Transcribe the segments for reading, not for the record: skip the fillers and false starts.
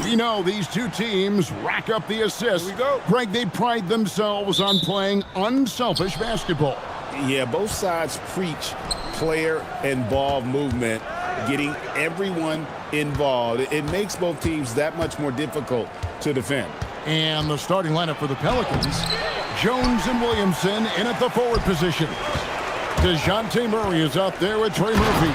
We know these two teams rack up the assists. Here we go. Greg, they pride themselves on playing unselfish basketball. Yeah, both sides preach player and ball movement, getting everyone involved. It makes both teams that much more difficult to defend. And the starting lineup for the Pelicans, Jones and Williamson in at the forward position. DeJounte Murray is out there with Trey Murphy.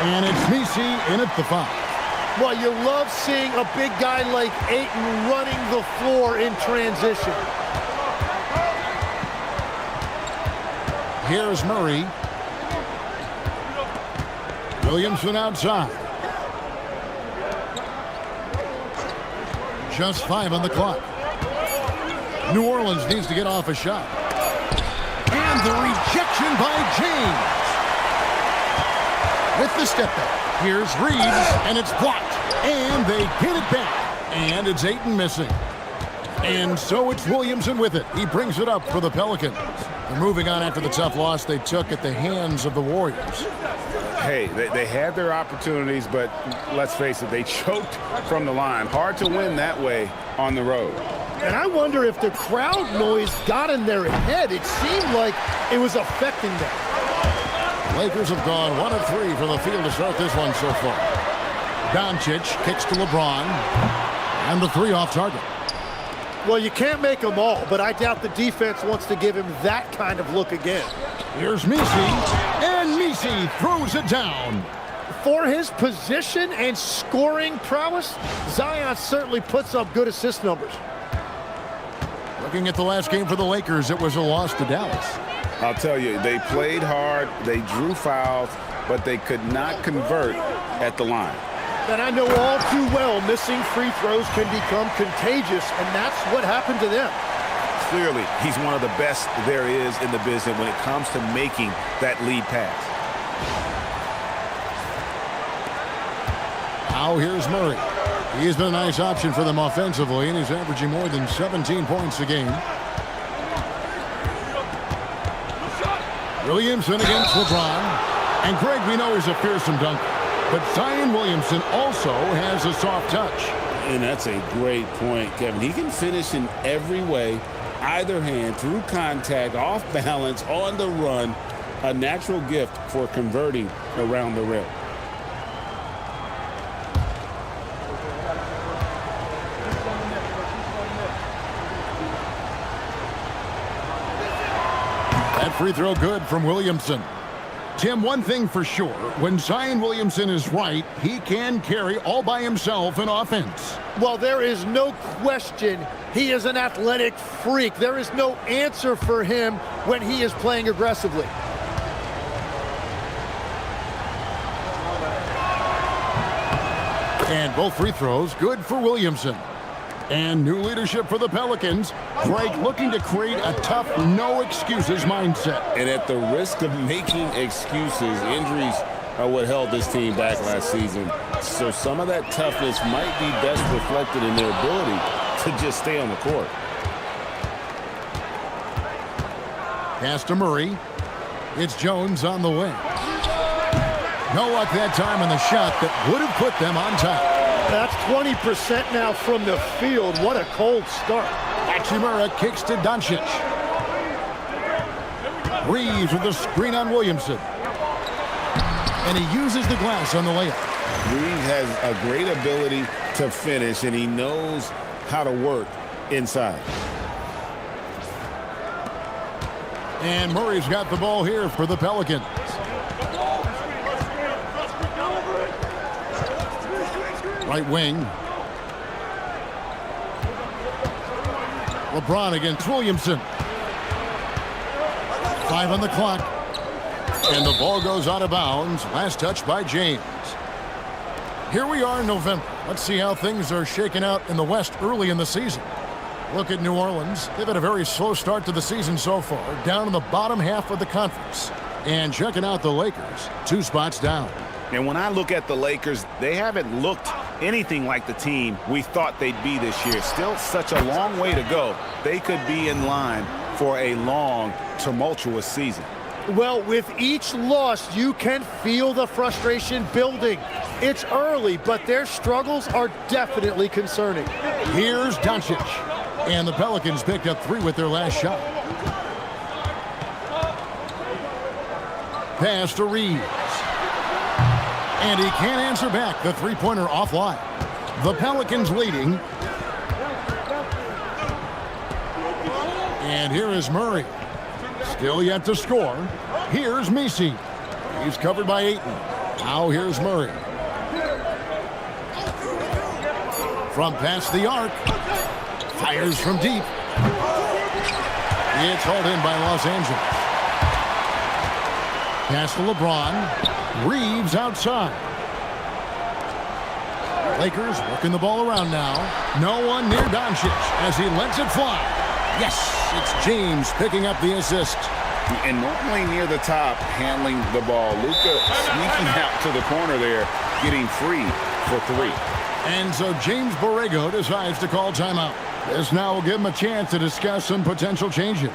And it's Messi in at the 5. Well, you love seeing a big guy like Ayton running the floor in transition. Here's Murray. Williamson outside. Just 5 on the clock. New Orleans needs to get off a shot. And the rejection by James. With the step back. Here's Reeves, and it's blocked. And they get it back. And it's Ayton missing. And so it's Williamson with it. He brings it up for the Pelicans. They're moving on after the tough loss they took at the hands of the Warriors. Hey, they had their opportunities, but let's face it, they choked from the line. Hard to win that way on the road. And I wonder if the crowd noise got in their head. It seemed like it was affecting them. Lakers have gone 1 of 3 from the field to start this one so far. Doncic kicks to LeBron. And the 3 off target. Well, you can't make them all, but I doubt the defense wants to give him that kind of look again. Here's Messi, and Messi throws it down. For his position and scoring prowess, Zion certainly puts up good assist numbers. Looking at the last game for the Lakers, it was a loss to Dallas. I'll tell you, they played hard, they drew fouls, but they could not convert at the line. And I know all too well missing free throws can become contagious, and that's what happened to them. Clearly, he's one of the best there is in the business when it comes to making that lead pass. Now here's Murray. He's been a nice option for them offensively, and he's averaging more than 17 points a game. Williamson against LeBron. And Greg, we know he's a fearsome dunker. But Zion Williamson also has a soft touch. And that's a great point, Kevin. He can finish in every way, either hand, through contact, off balance, on the run. A natural gift for converting around the rim. That free throw good from Williamson. Tim, one thing for sure, when Zion Williamson is right, he can carry all by himself in offense. Well, there is no question he is an athletic freak. There is no answer for him when he is playing aggressively. And both free throws good for Williamson. And new leadership for the Pelicans. Greg looking to create a tough, no-excuses mindset. And at the risk of making excuses, injuries are what held this team back last season. So some of that toughness might be best reflected in their ability to just stay on the court. Pass to Murray. It's Jones on the wing. No luck that time on the shot that would have put them on top. That's 20% now from the field. What a cold start. Hachimura kicks to Doncic. Reeves with the screen on Williamson. And he uses the glass on the layup. Reeves has a great ability to finish, and he knows how to work inside. And Murray's got the ball here for the Pelicans. Right wing. LeBron against Williamson. 5 on the clock. And the ball goes out of bounds. Last touch by James. Here we are in November. Let's see how things are shaking out in the West early in the season. Look at New Orleans. They've had a very slow start to the season so far, down in the bottom half of the conference. And checking out the Lakers, 2 spots down. And when I look at the Lakers, they haven't looked anything like the team we thought they'd be this year. Still such a long way to go. They could be in line for a long, tumultuous season. Well, with each loss, you can feel the frustration building. It's early, but their struggles are definitely concerning. Here's Doncic. And the Pelicans picked up 3 with their last shot. Pass to Reeves. And he can't answer back. The three-pointer offline. The Pelicans leading. And here is Murray. Still yet to score. Here's Messi. He's covered by Ayton. Now here's Murray. From past the arc. Fires from deep. It's hauled in by Los Angeles. Pass to LeBron. Reeves outside. Lakers working the ball around now. No one near Doncic as he lets it fly. Yes, it's James picking up the assist. And normally near the top, handling the ball. Luka sneaking out to the corner there, getting free for 3. And so James Borrego decides to call timeout. This now will give him a chance to discuss some potential changes.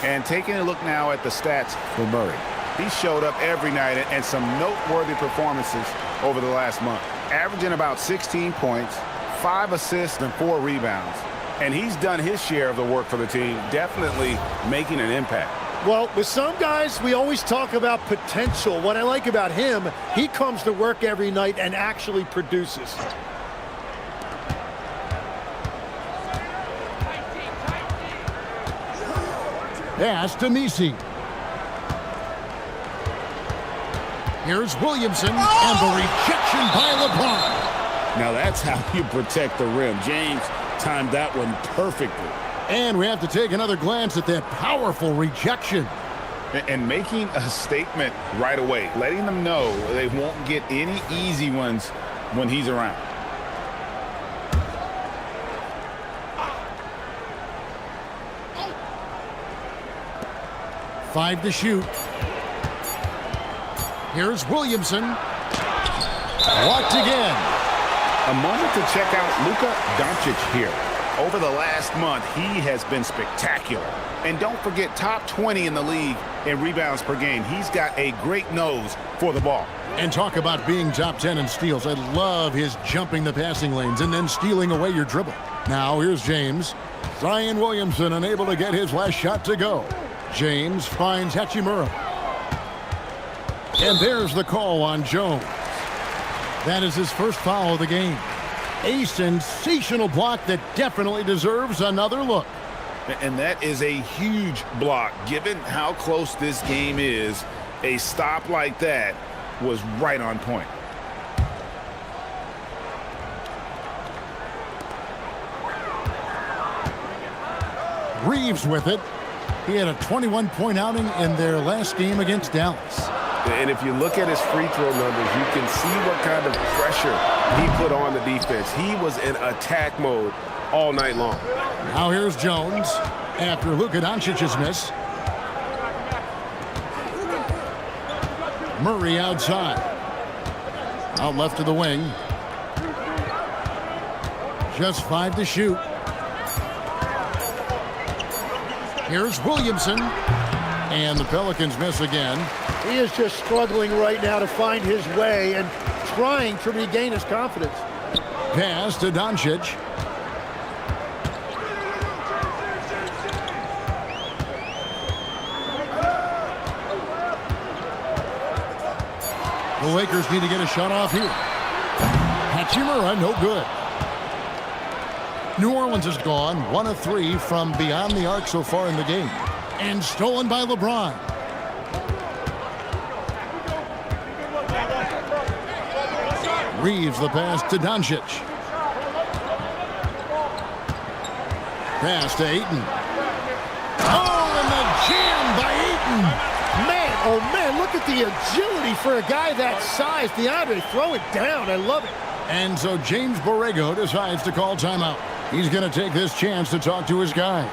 And taking a look now at the stats for Murray. He showed up every night and some noteworthy performances over the last month. Averaging about 16 points, 5 assists, and 4 rebounds. And he's done his share of the work for the team, definitely making an impact. Well, with some guys, we always talk about potential. What I like about him, he comes to work every night and actually produces. Pass to Messi. Here's Williamson, and the rejection by LeBron. Now that's how you protect the rim. James timed that one perfectly. And we have to take another glance at that powerful rejection. And making a statement right away, letting them know they won't get any easy ones when he's around. Five to shoot. Here's Williamson. Blocked again. A moment to check out Luka Doncic here. Over the last month, he has been spectacular. And don't forget, top 20 in the league in rebounds per game. He's got a great nose for the ball. And talk about being top 10 in steals. I love his jumping the passing lanes and then stealing away your dribble. Now here's James. Zion Williamson unable to get his last shot to go. James finds Hachimura. And there's the call on Jones. That is his first foul of the game. A sensational block that definitely deserves another look. And that is a huge block. Given how close this game is, a stop like that was right on point. Reeves with it. He had a 21-point outing in their last game against Dallas. And if you look at his free throw numbers, you can see what kind of pressure he put on the defense. He was in attack mode all night long. Now here's Jones after Luka Doncic's miss. Murray outside. Out left to the wing. Just 5 to shoot. Here's Williamson. And the Pelicans miss again. He is just struggling right now to find his way and trying to regain his confidence. Pass to Doncic. The Lakers need to get a shot off here. Hachimura, no good. New Orleans is gone 1 of 3 from beyond the arc so far in the game. And stolen by LeBron. Reeves the pass to Doncic. Pass to Ayton. Oh, and the jam by Ayton. Man, oh man, look at the agility for a guy that size. DeAndre, throw it down. I love it. And so James Borrego decides to call timeout. He's going to take this chance to talk to his guys.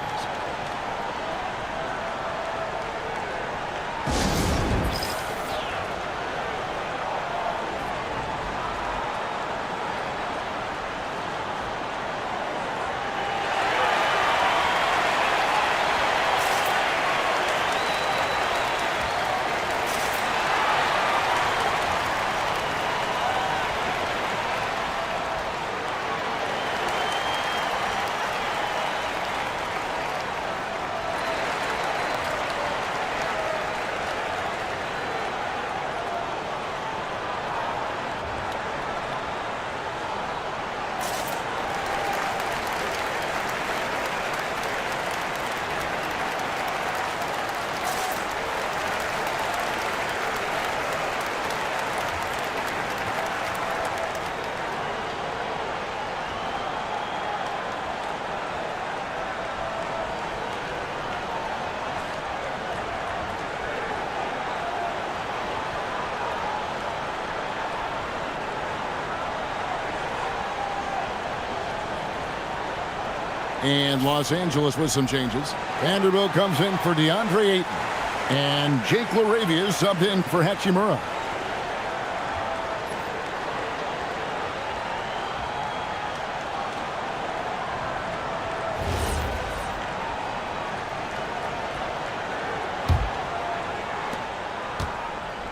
And Los Angeles with some changes. Vanderbilt comes in for DeAndre Ayton. And Jake LaRavia is subbed in for Hachimura.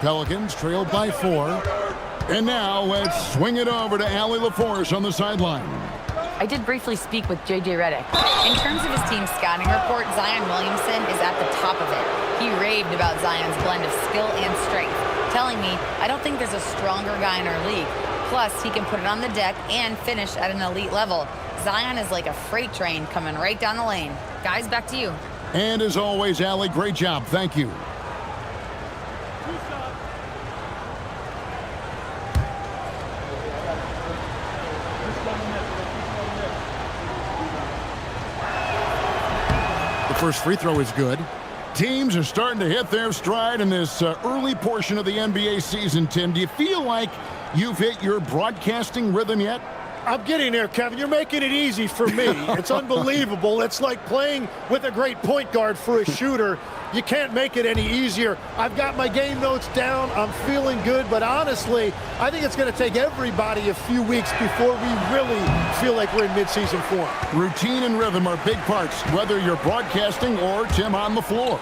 Pelicans trailed by 4. And now let's swing it over to Allie LaForce on the sideline. I did briefly speak with J.J. Redick. In terms of his team's scouting report, Zion Williamson is at the top of it. He raved about Zion's blend of skill and strength, telling me, I don't think there's a stronger guy in our league. Plus, he can put it on the deck and finish at an elite level. Zion is like a freight train coming right down the lane. Guys, back to you. And as always, Allie, great job. Thank you. First free throw is good. Teams are starting to hit their stride in this early portion of the NBA season, Tim. Do you feel like you've hit your broadcasting rhythm yet? I'm getting there, Kevin. You're making it easy for me. It's unbelievable. It's like playing with a great point guard for a shooter. You can't make it any easier. I've got my game notes down. I'm feeling good, but honestly, I think it's going to take everybody a few weeks before we really feel like we're in midseason form. Routine and rhythm are big parts, whether you're broadcasting or Tim on the floor.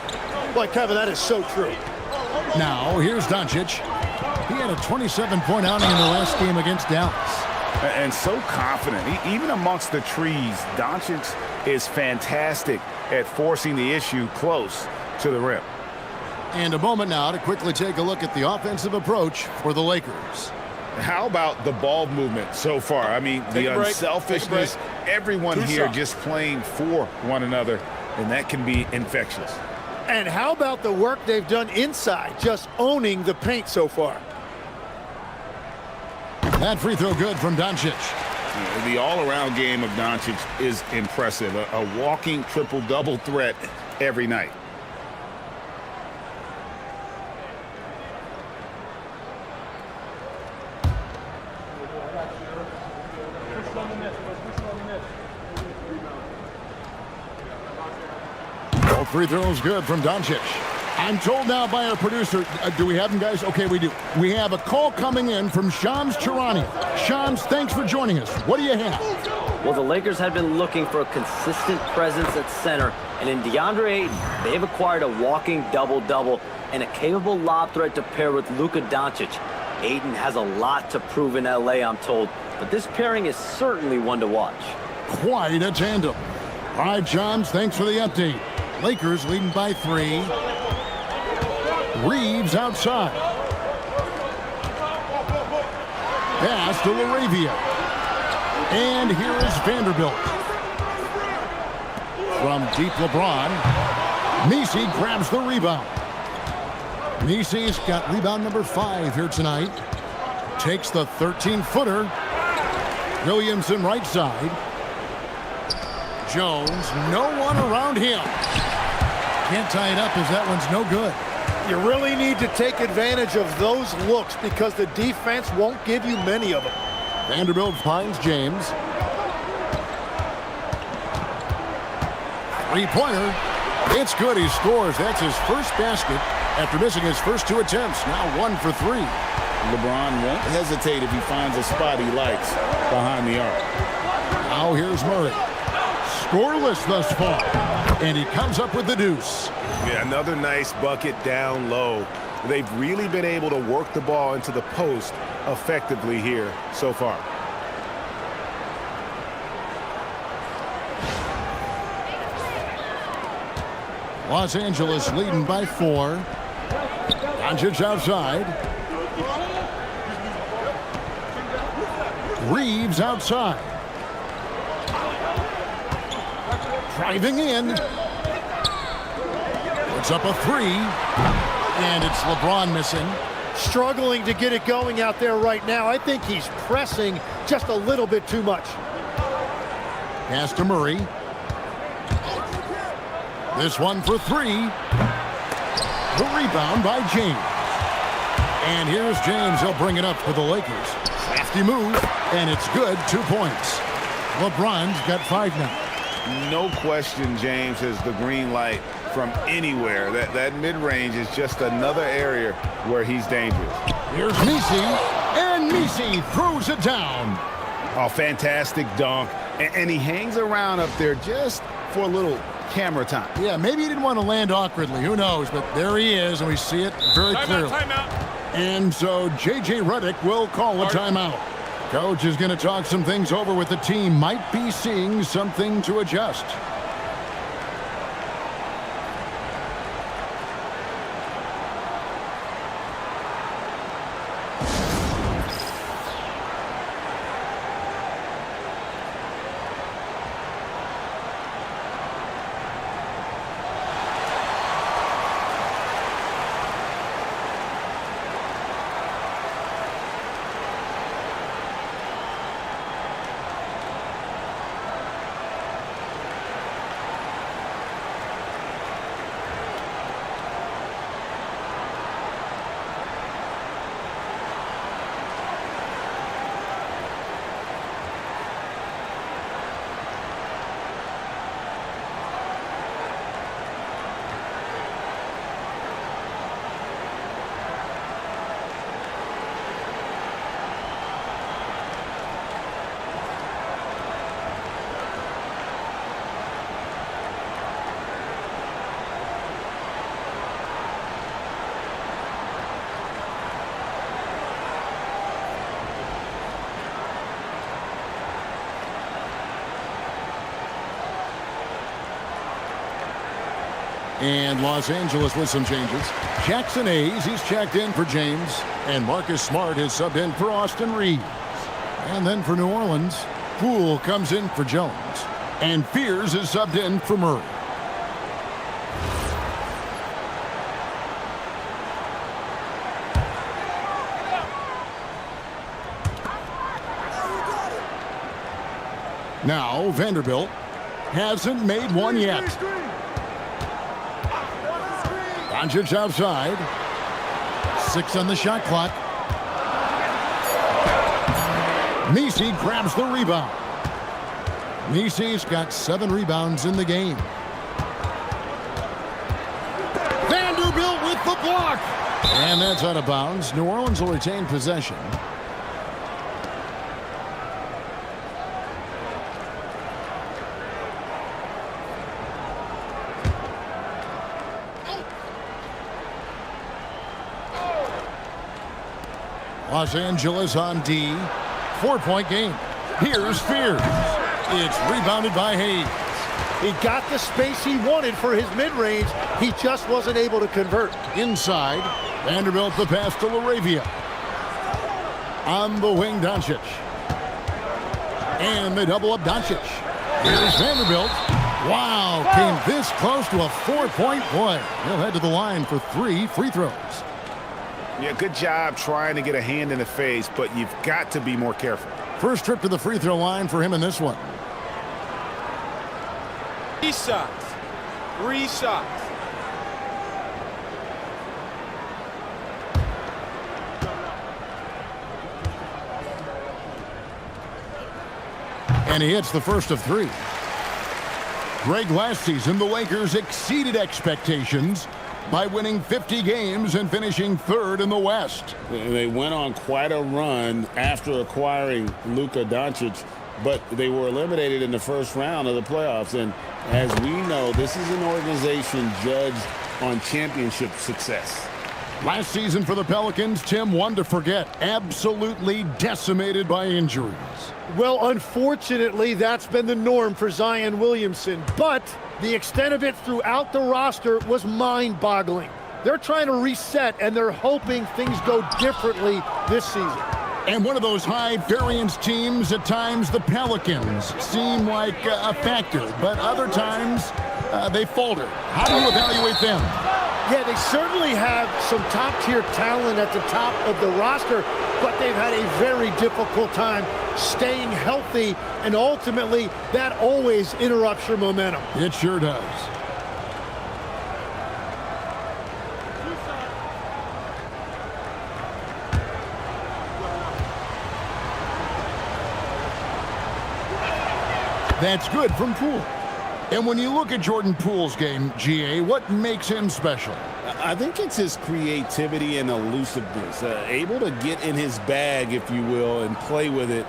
Boy, Kevin, that is so true. Now, here's Doncic. He had a 27-point outing in the last game against Dallas. And so confident. Even amongst the trees, Doncic is fantastic at forcing the issue close to the rim. And a moment now to quickly take a look at the offensive approach for the Lakers. How about the ball movement so far? I mean, the unselfishness, everyone here just playing for one another, and that can be infectious. And how about the work they've done inside, just owning the paint so far? That free throw good from Doncic. The all-around game of Doncic is impressive. A walking triple-double threat every night. All free throws good from Doncic. I'm told now by our producer, do we have them, guys? Okay, we do. We have a call coming in from Shams Charania. Shams, thanks for joining us. What do you have? Well, the Lakers had been looking for a consistent presence at center, and in DeAndre Ayton, they've acquired a walking double-double and a capable lob threat to pair with Luka Doncic. Ayton has a lot to prove in LA, I'm told, but this pairing is certainly one to watch. Quite a tandem. All right, Johns, thanks for the update. Lakers leading by 3. Reeves outside. Pass to LaRavia. And here is Vanderbilt. From deep LeBron. Messi grabs the rebound. Messi's got rebound number 5 here tonight. Takes the 13-footer. Williamson right side. Jones, no one around him. Can't tie it up as that one's no good. You really need to take advantage of those looks because the defense won't give you many of them. Vanderbilt finds James. Three-pointer. It's good. He scores. That's his first basket after missing his first 2 attempts. Now 1 for 3. LeBron won't hesitate if he finds a spot he likes behind the arc. Now here's Murray. Scoreless thus far. And he comes up with the deuce. Yeah, another nice bucket down low. They've really been able to work the ball into the post effectively here so far. Los Angeles leading by 4. Doncic outside. Reeves outside. Driving in. Puts up a 3. And it's LeBron missing. Struggling to get it going out there right now. I think he's pressing just a little bit too much. Pass to Murray. This one for 3. The rebound by James. And here's James. He'll bring it up for the Lakers. Crafty move, and it's good. 2 points. LeBron's got 5 now. No question James has the green light from anywhere. That mid-range is just another area where he's dangerous. Here's Messi, and Messi throws it down. Oh, fantastic dunk. And he hangs around up there just for a little camera time. Yeah, maybe he didn't want to land awkwardly. Who knows? But there he is, and we see it very clearly. Timeout. And so J.J. Redick will call a timeout. Coach is going to talk some things over with the team. Might be seeing something to adjust. And Los Angeles with some changes. Jackson Hayes, he's checked in for James. And Marcus Smart is subbed in for Austin Reeves. And then for New Orleans, Poole comes in for Jones. And Fears is subbed in for Murray. Now Vanderbilt hasn't made one yet. Doncic outside. 6 on the shot clock. Messi grabs the rebound. Messi's got 7 rebounds in the game. Vanderbilt with the block. And that's out of bounds. New Orleans will retain possession. Los Angeles on D. 4-point game. Here's Fears. It's rebounded by Hayes. He got the space he wanted for his mid-range. He just wasn't able to convert. Inside, Vanderbilt the pass to Laravia. On the wing, Doncic. And they double up Doncic. Here's Vanderbilt. Wow, came this close to a 4-point play. He'll head to the line for 3 free throws. Yeah, good job trying to get a hand in the face, but you've got to be more careful. First trip to the free throw line for him in this one. 3 shots. 3 shots. And he hits the first of 3. Greg, last season, the Lakers exceeded expectations by winning 50 games and finishing 3rd in the West. They went on quite a run after acquiring Luka Doncic, but they were eliminated in the first round of the playoffs. And as we know, this is an organization judged on championship success. Last season for the Pelicans, Tim, one to forget, absolutely decimated by injuries. Well, unfortunately, that's been the norm for Zion Williamson, but the extent of it throughout the roster was mind-boggling. They're trying to reset, and they're hoping things go differently this season. And one of those high-variance teams, at times the Pelicans seem like a factor, but other times they falter. How do you evaluate them? Yeah, they certainly have some top-tier talent at the top of the roster, but they've had a very difficult time staying healthy, and ultimately, that always interrupts your momentum. It sure does. That's good from Poole. And when you look at Jordan Poole's game, GA, what makes him special? I think it's his creativity and elusiveness, able to get in his bag, if you will, and play with it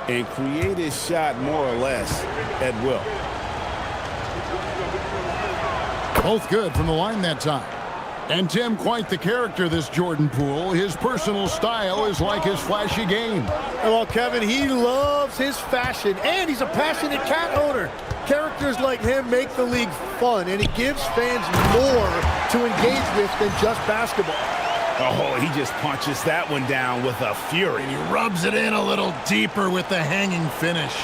and create his shot more or less at will. Both good from the line that time. And Tim, quite the character, this Jordan Poole. His personal style is like his flashy game. Well, Kevin, he loves his fashion, and he's a passionate cat owner. Characters like him make the league fun, and it gives fans more to engage with than just basketball. Oh, he just punches that one down with a fury. And he rubs it in a little deeper with the hanging finish.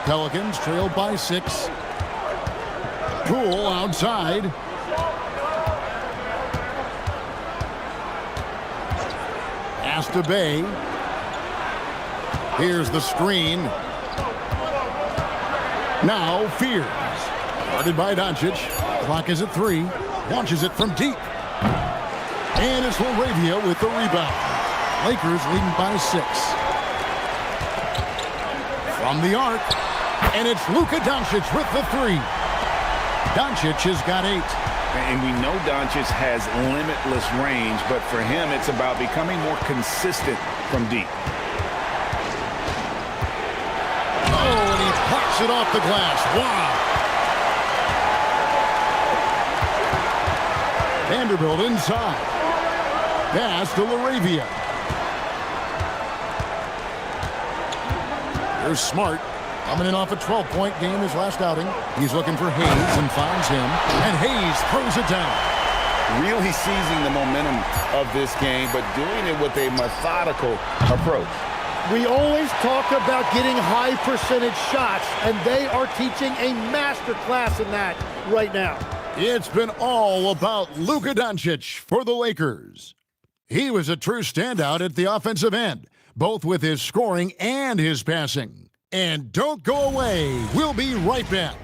Pelicans trail by 6. Poole outside. Pass to Bay. Here's the screen. Now Fears. Guarded by Doncic. Clock is at 3. Launches it from deep. And it's Laravia with the rebound. Lakers leading by 6. From the arc. And it's Luka Doncic with the 3. Doncic has got 8. And we know Doncic has limitless range, but for him, it's about becoming more consistent from deep. Oh, and he pops it off the glass. Wow. Vanderbilt inside. Pass to Laravia. Here's Smart. Coming in off a 12-point game his last outing. He's looking for Hayes and finds him. And Hayes throws it down. Really seizing the momentum of this game, but doing it with a methodical approach. We always talk about getting high percentage shots, and they are teaching a master class in that right now. It's been all about Luka Doncic for the Lakers. He was a true standout at the offensive end, both with his scoring and his passing. And don't go away. We'll be right back.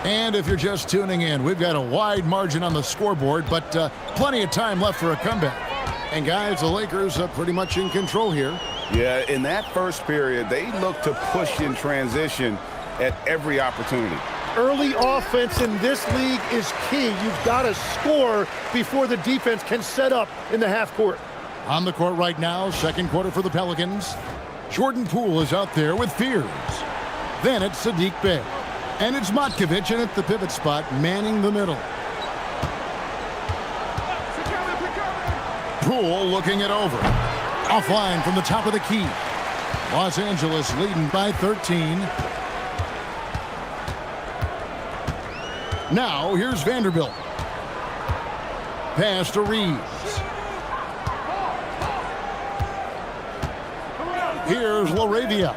And if you're just tuning in, we've got a wide margin on the scoreboard, but plenty of time left for a comeback. And guys, the Lakers are pretty much in control here. Yeah, in that first period, they look to push in transition at every opportunity. Early offense in this league is key. You've got to score before the defense can set up in the half court. On the court right now, second quarter for the Pelicans. Jordan Poole is out there with Fears. Then it's Sadiq Bey. And it's Matkovic in at the pivot spot, manning the middle. Poole looking it over. Offline from the top of the key. Los Angeles leading by 13. Now here's Vanderbilt. Pass to Reeves. Here's LaRavia.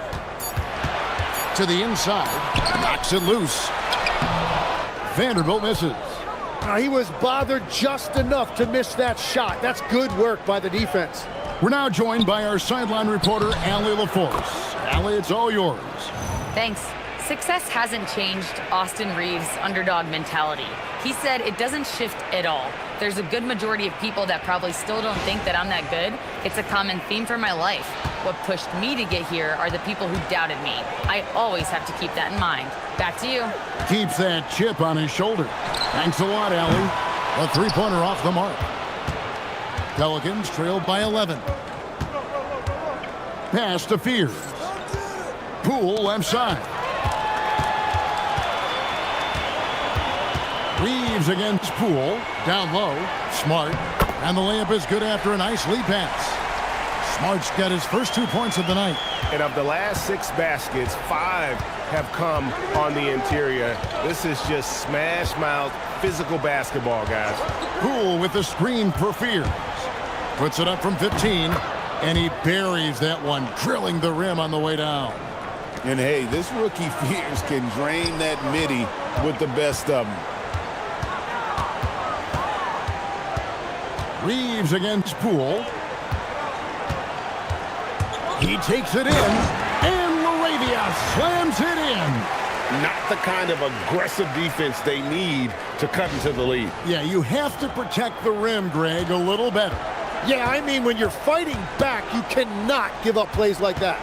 To the inside. Knocks it loose. Vanderbilt misses. He was bothered just enough to miss that shot. That's good work by the defense. We're now joined by our sideline reporter, Allie LaForce. Allie, it's all yours. Thanks. Success hasn't changed Austin Reeves' underdog mentality. He said it doesn't shift at all. There's a good majority of people that probably still don't think that I'm that good. It's a common theme for my life. What pushed me to get here are the people who doubted me. I always have to keep that in mind. Back to you. Keeps that chip on his shoulder. Thanks a lot, Allie. A three-pointer off the mark. Pelicans trailed by 11. Pass to Fears. Poole left side. Reeves against Poole. Down low. Smart. And the layup is good after a nice lead pass. Smart's got his first 2 points of the night. And of the last 6 baskets, 5 have come on the interior. This is just smash mouth physical basketball, guys. Poole with the screen for Fears. Puts it up from 15, and he buries that one, drilling the rim on the way down. And hey, this rookie Fears can drain that midi with the best of them. Reeves against Poole. He takes it in, and LaRavia slams it in. Not the kind of aggressive defense they need to cut into the lead. Yeah, you have to protect the rim, Greg, a little better. Yeah, I mean, when you're fighting back, you cannot give up plays like that.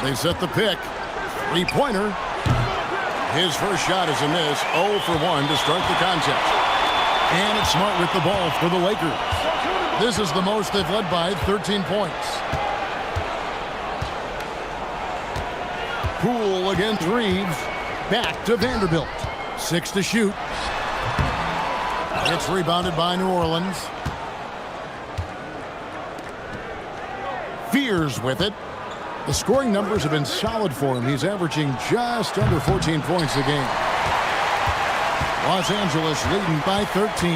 They set the pick. Three-pointer. His first shot is a miss. 0 for 1 to start the contest. And it's Smart with the ball for the Lakers. This is the most they've led by, 13 points. Poole against Reeves. Back to Vanderbilt. 6 to shoot. It's rebounded by New Orleans. Fears with it. The scoring numbers have been solid for him. He's averaging just under 14 points a game. Los Angeles leading by 13.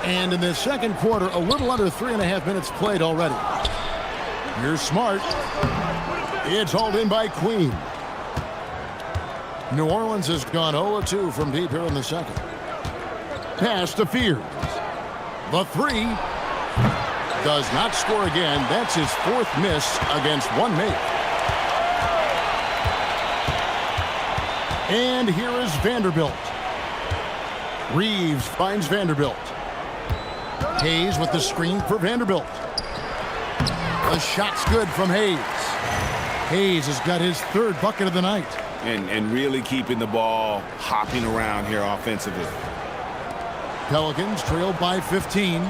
And in the second quarter, a little under 3.5 minutes played already. Here's Smart. It's hauled in by Queen. New Orleans has gone 0-2 from deep here in the second. Pass to Fears. The three. Does not score again. That's his 4th miss against one mate. And here is Vanderbilt. Reeves finds Vanderbilt. Hayes with the screen for Vanderbilt. The shot's good from Hayes. Hayes has got his 3rd bucket of the night. And really keeping the ball hopping around here offensively. Pelicans trailed by 15.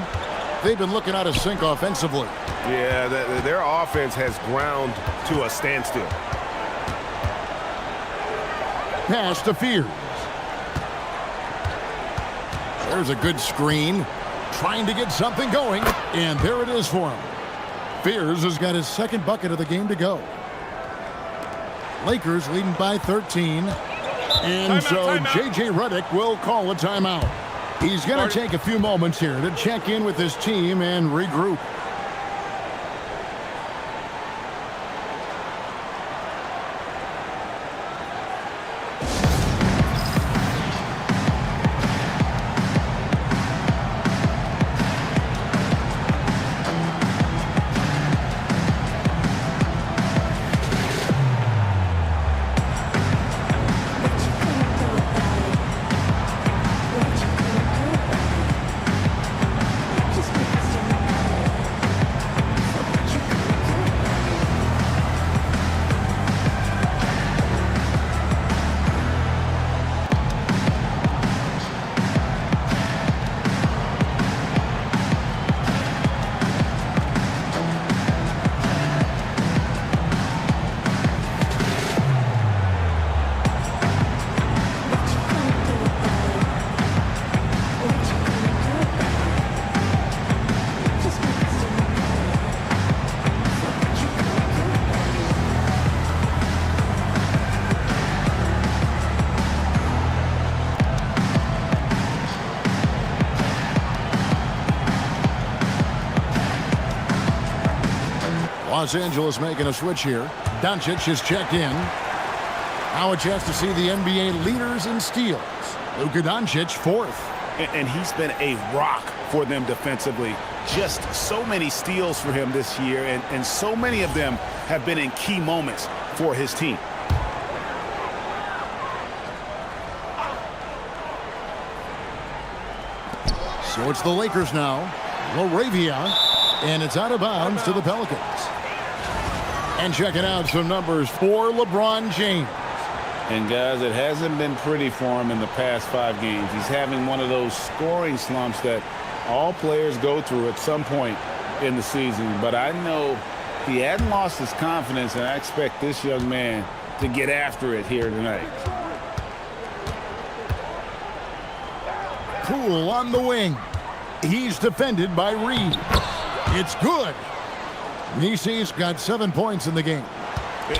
They've been looking out of sync offensively. Yeah, their offense has ground to a standstill. Pass to Fears. There's a good screen. Trying to get something going. And there it is for him. Fears has got his 2nd bucket of the game to go. Lakers leading by 13. And timeout. J.J. Redick will call a timeout. He's going to take a few moments here to check in with his team and regroup. Los Angeles making a switch here. Doncic is checked in. Now a chance to see the NBA leaders in steals. Luka Doncic, fourth. And he's been a rock for them defensively. Just so many steals for him this year, and so many of them have been in key moments for his team. So it's the Lakers now. Laravia, and it's out of bounds to the Pelicans. And checking out some numbers for LeBron James. And guys, it hasn't been pretty for him in the past 5 games. He's having one of those scoring slumps that all players go through at some point in the season. But I know he hadn't lost his confidence, and I expect this young man to get after it here tonight. Poole on the wing. He's defended by Reed. It's good. Nisi's got 7 points in the game.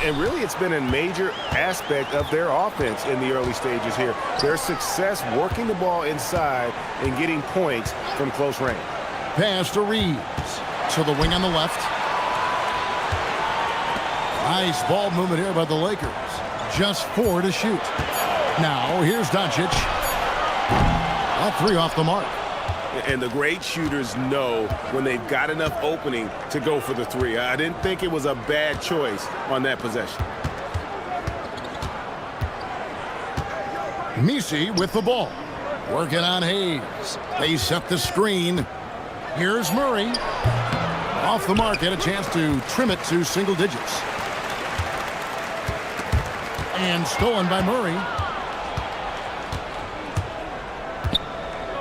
And really, it's been a major aspect of their offense in the early stages here. Their success working the ball inside and getting points from close range. Pass to Reeves. To the wing on the left. Nice ball movement here by the Lakers. Just 4 to shoot. Now, here's Doncic. All 3 off the mark. And the great shooters know when they've got enough opening to go for the 3. I didn't think it was a bad choice on that possession. Nisi with the ball. Working on Hayes. They set the screen. Here's Murray. Off the mark, had a chance to trim it to single digits. And stolen by Murray.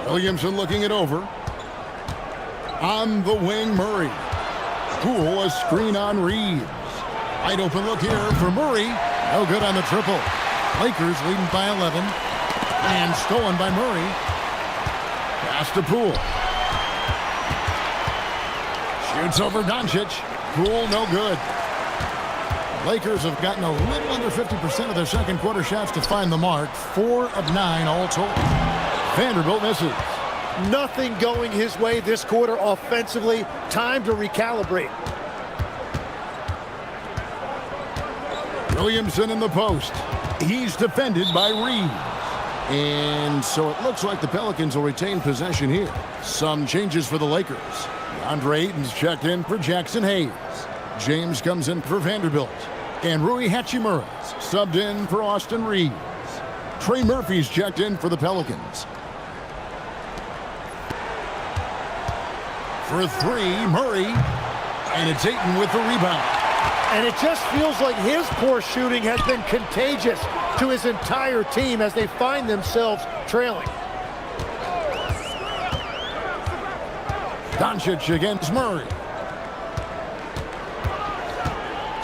Williamson looking it over. On the wing, Murray. Poole, a screen on Reeves. Wide open look here for Murray. No good on the triple. Lakers leading by 11. And stolen by Murray. Pass to Poole. Shoots over Doncic. Poole, no good. Lakers have gotten a little under 50% of their second quarter shots to find the mark. 4 of 9 all told. Vanderbilt misses. Nothing going his way this quarter offensively. Time to recalibrate. Williamson in the post. He's defended by Reed. And so it looks like the Pelicans will retain possession here. Some changes for the Lakers. DeAndre Ayton's checked in for Jackson Hayes. James comes in for Vanderbilt. And Rui Hachimura's subbed in for Austin Reeves. Trey Murphy's checked in for the Pelicans. For 3, Murray. And it's Ayton with the rebound. And it just feels like his poor shooting has been contagious to his entire team as they find themselves trailing. Doncic against Murray.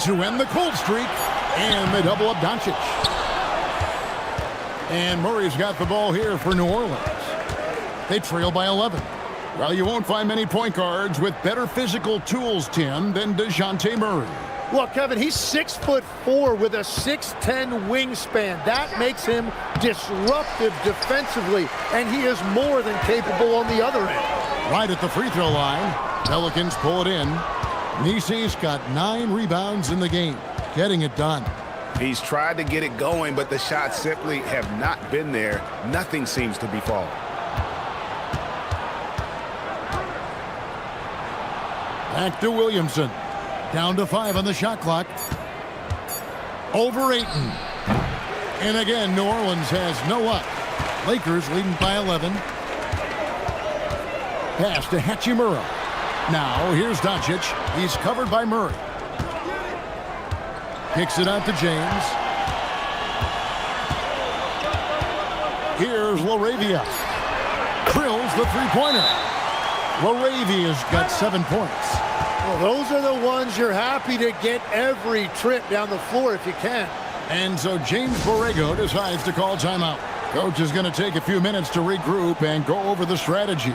To end the cold streak. And they double up Doncic. And Murray's got the ball here for New Orleans. They trail by 11. Well, you won't find many point guards with better physical tools, Tim, than DeJounte Murray. Well, Kevin, he's 6'4" with a 6'10" wingspan. That makes him disruptive defensively, and he is more than capable on the other end. Right at the free throw line, Pelicans pull it in. Nisi's got 9 rebounds in the game, getting it done. He's tried to get it going, but the shots simply have not been there. Nothing seems to be falling. Back to Williamson. Down to 5 on the shot clock. Over Ayton. And again, New Orleans has no up. Lakers leading by 11. Pass to Hachimura. Now, here's Doncic. He's covered by Murray. Kicks it out to James. Here's Laravia. Drills the three-pointer. Laravia's got 7 points. Well, those are the ones you're happy to get every trip down the floor if you can. And so James Borrego decides to call timeout. Coach is going to take a few minutes to regroup and go over the strategy.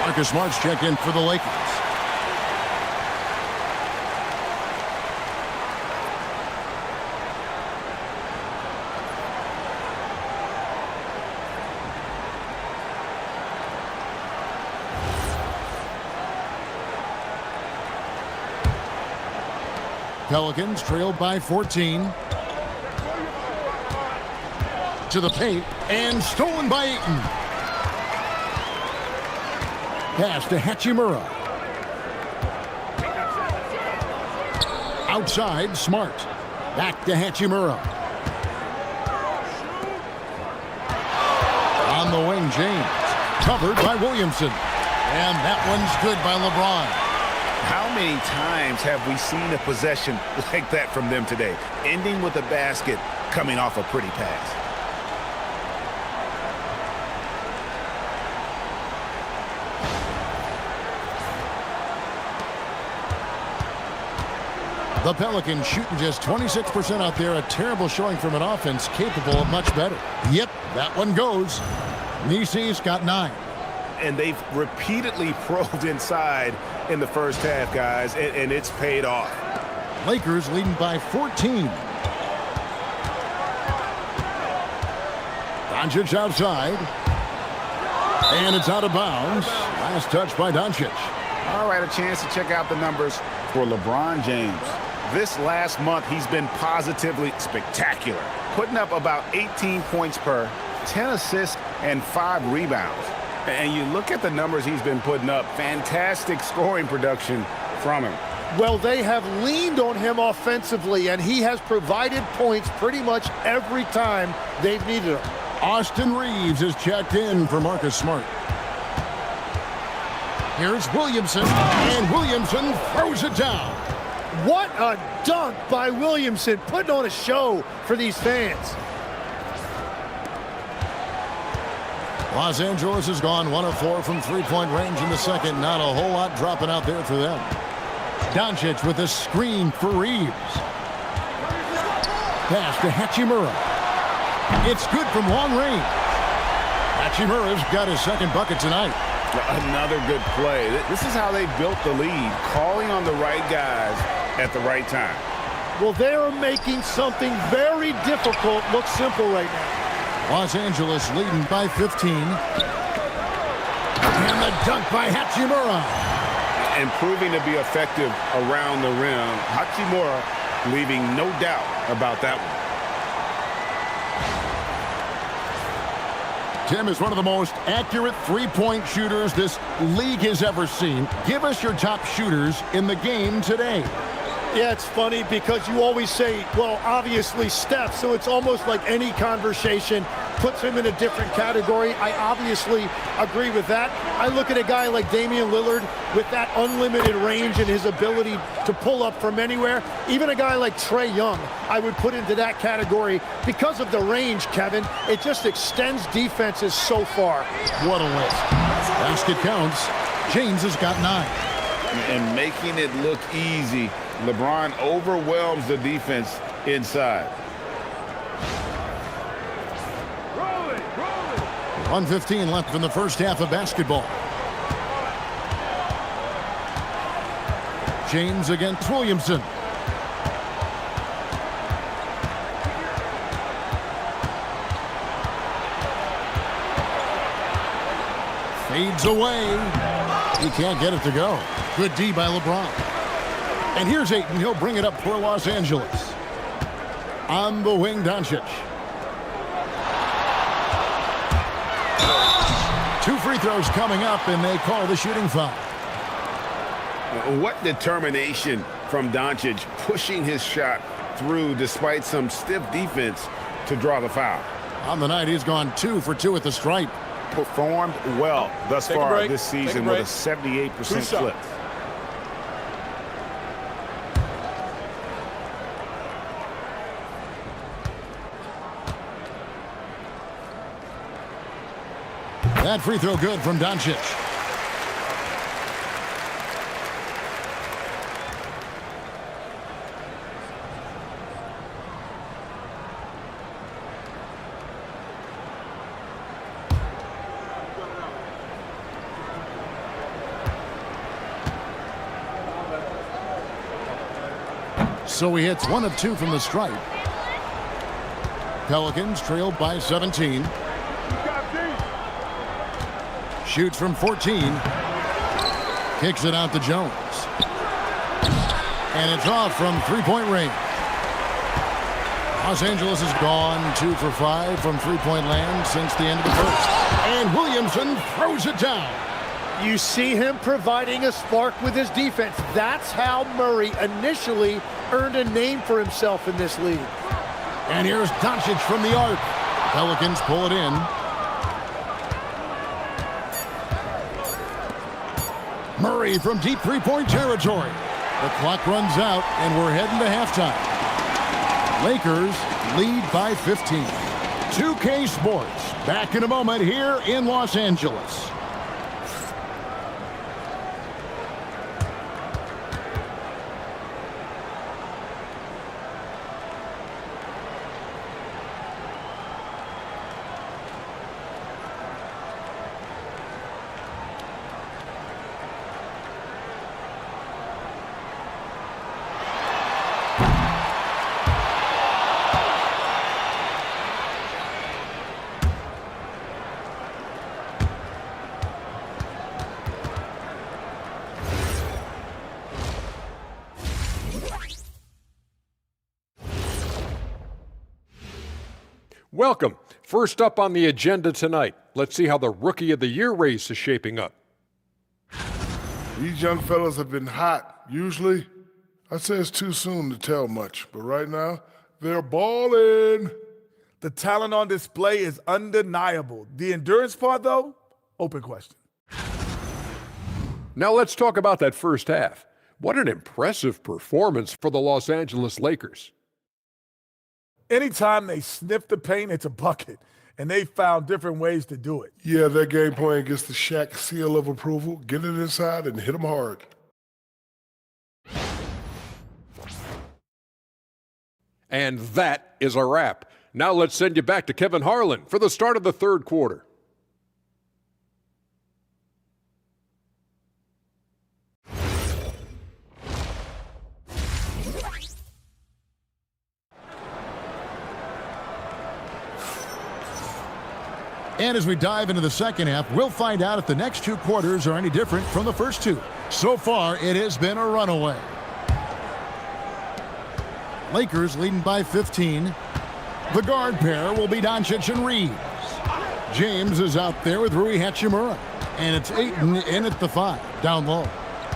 Marcus Smart's checked in for the Lakers. Pelicans trailed by 14. To the paint and stolen by Ayton. Pass to Hachimura. Outside, Smart. Back to Hachimura. On the wing, James. Covered by Williamson. And that one's good by LeBron. How many times have we seen a possession like that from them today? Ending with a basket, coming off a pretty pass. The Pelicans shooting just 26% out there. A terrible showing from an offense capable of much better. Yep, that one goes. Nisi's got 9. And they've repeatedly probed inside in the first half, guys, and it's paid off. Lakers leading by 14. Doncic outside. And it's out of bounds. Last touch by Doncic. All right, a chance to check out the numbers for LeBron James. This last month, he's been positively spectacular, putting up about 18 points per, 10 assists, and 5 rebounds. And you look at the numbers he's been putting up, fantastic scoring production from him. Well, they have leaned on him offensively, and he has provided points pretty much every time they've needed him. Austin Reeves is checked in for Marcus Smart. Here's Williamson, and Williamson throws it down. What a dunk by Williamson, putting on a show for these fans. Los Angeles has gone 1 of 4 from three-point range in the second. Not a whole lot dropping out there for them. Doncic with a screen for Reeves. Pass to Hachimura. It's good from long range. Hachimura's got his second bucket tonight. Another good play. This is how they built the lead, calling on the right guys at the right time. Well, they are making something very difficult look simple right now. Los Angeles leading by 15. And the dunk by Hachimura. And proving to be effective around the rim. Hachimura leaving no doubt about that one. Tim is one of the most accurate three-point shooters this league has ever seen. Give us your top shooters in the game today. Yeah, it's funny because you always say, well, obviously Steph, so it's almost like any conversation puts him in a different category. I obviously agree with that. I look at a guy like Damian Lillard with that unlimited range and his ability to pull up from anywhere. Even a guy like Trae Young, I would put into that category because of the range, Kevin. It just extends defenses so far. What a list. Basket counts. James has got 9. And making it look easy. LeBron overwhelms the defense inside. 1:15 left in the first half of basketball. James against Williamson. Fades away. He can't get it to go. Good D by LeBron. And here's Ayton. He'll bring it up for Los Angeles. On the wing, Doncic. 2 free throws coming up, and they call the shooting foul. What determination from Doncic, pushing his shot through despite some stiff defense to draw the foul. On the night, he's gone 2 for 2 at the stripe. Performed well thus far this season with a 78% clip. That free throw good from Doncic. So he hits 1 of 2 from the stripe. Pelicans trailed by 17. Shoots from 14. Kicks it out to Jones. And it's off from three-point range. Los Angeles has gone 2 for 5 from three-point land since the end of the first. And Williamson throws it down. You see him providing a spark with his defense. That's how Murray initially earned a name for himself in this league. And here's Doncic from the arc. Pelicans pull it in. Murray from deep three-point territory. The clock runs out, and we're heading to halftime. Lakers lead by 15. 2K Sports back in a moment here in Los Angeles. Welcome. First up on the agenda tonight, let's see how the Rookie of the Year race is shaping up. These young fellas have been hot. Usually, I'd say it's too soon to tell much, but right now, they're balling. The talent on display is undeniable. The endurance part, though, open question. Now let's talk about that first half. What an impressive performance for the Los Angeles Lakers. Anytime they sniff the paint, it's a bucket, and they found different ways to do it. Yeah, their game plan gets the Shaq seal of approval. Get it inside and hit them hard. And that is a wrap. Now let's send you back to Kevin Harlan for the start of the third quarter. And as we dive into the second half, we'll find out if the next 2 quarters are any different from the first 2. So far, it has been a runaway. Lakers leading by 15. The guard pair will be Doncic and Reeves. James is out there with Rui Hachimura. And it's Ayton in at the 5, down low.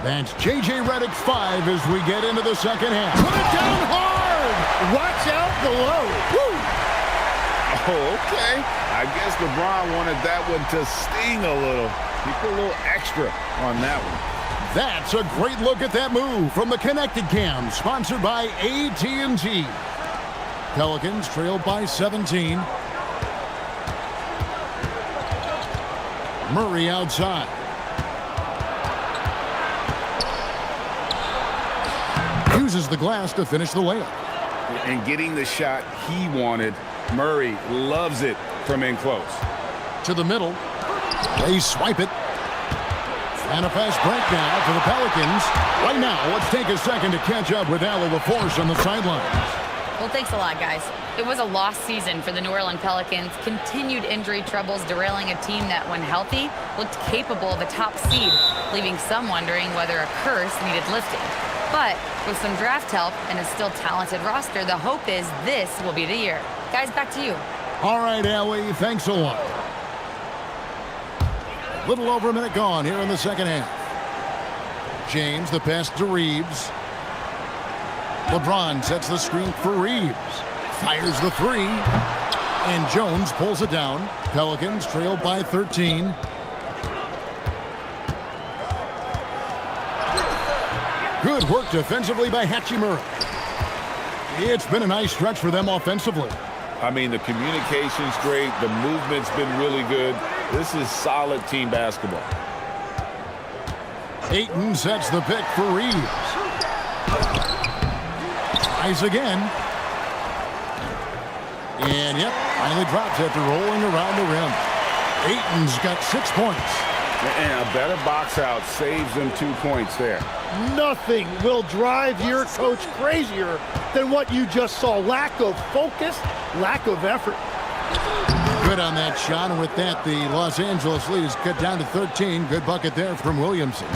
That's J.J. Redick's 5 as we get into the second half. Put it down hard! Watch out below. Woo! Oh, okay. I guess LeBron wanted that one to sting a little. He put a little extra on that one. That's a great look at that move from the Connected Cam, sponsored by AT&T. Pelicans trailed by 17. Murray outside. Uses the glass to finish the layup. And getting the shot he wanted, Murray loves it from in close. To the middle. They swipe it. And a fast break now for the Pelicans. Right now, let's take a second to catch up with Allie LaForce on the sidelines. Well, thanks a lot, guys. It was a lost season for the New Orleans Pelicans. Continued injury troubles derailing a team that, when healthy, looked capable of a top seed, leaving some wondering whether a curse needed lifting. But with some draft help and a still talented roster, the hope is this will be the year. Guys, back to you. All right, Allie, thanks a lot. Little over a minute gone here in the second half. James, the pass to Reeves. LeBron sets the screen for Reeves. Fires the 3. And Jones pulls it down. Pelicans trailed by 13. Good work defensively by Hachimura. It's been a nice stretch for them offensively. I mean, the communication's great. The movement's been really good. This is solid team basketball. Ayton sets the pick for Reeves. Tries again. And, yep, finally drops after rolling around the rim. Ayton's got 6 points. And a better box out saves them 2 points there. Nothing will drive your coach crazier than what you just saw. Lack of focus, lack of effort. Good on that shot, and with that, the Los Angeles lead is cut down to 13. Good bucket there from Williamson.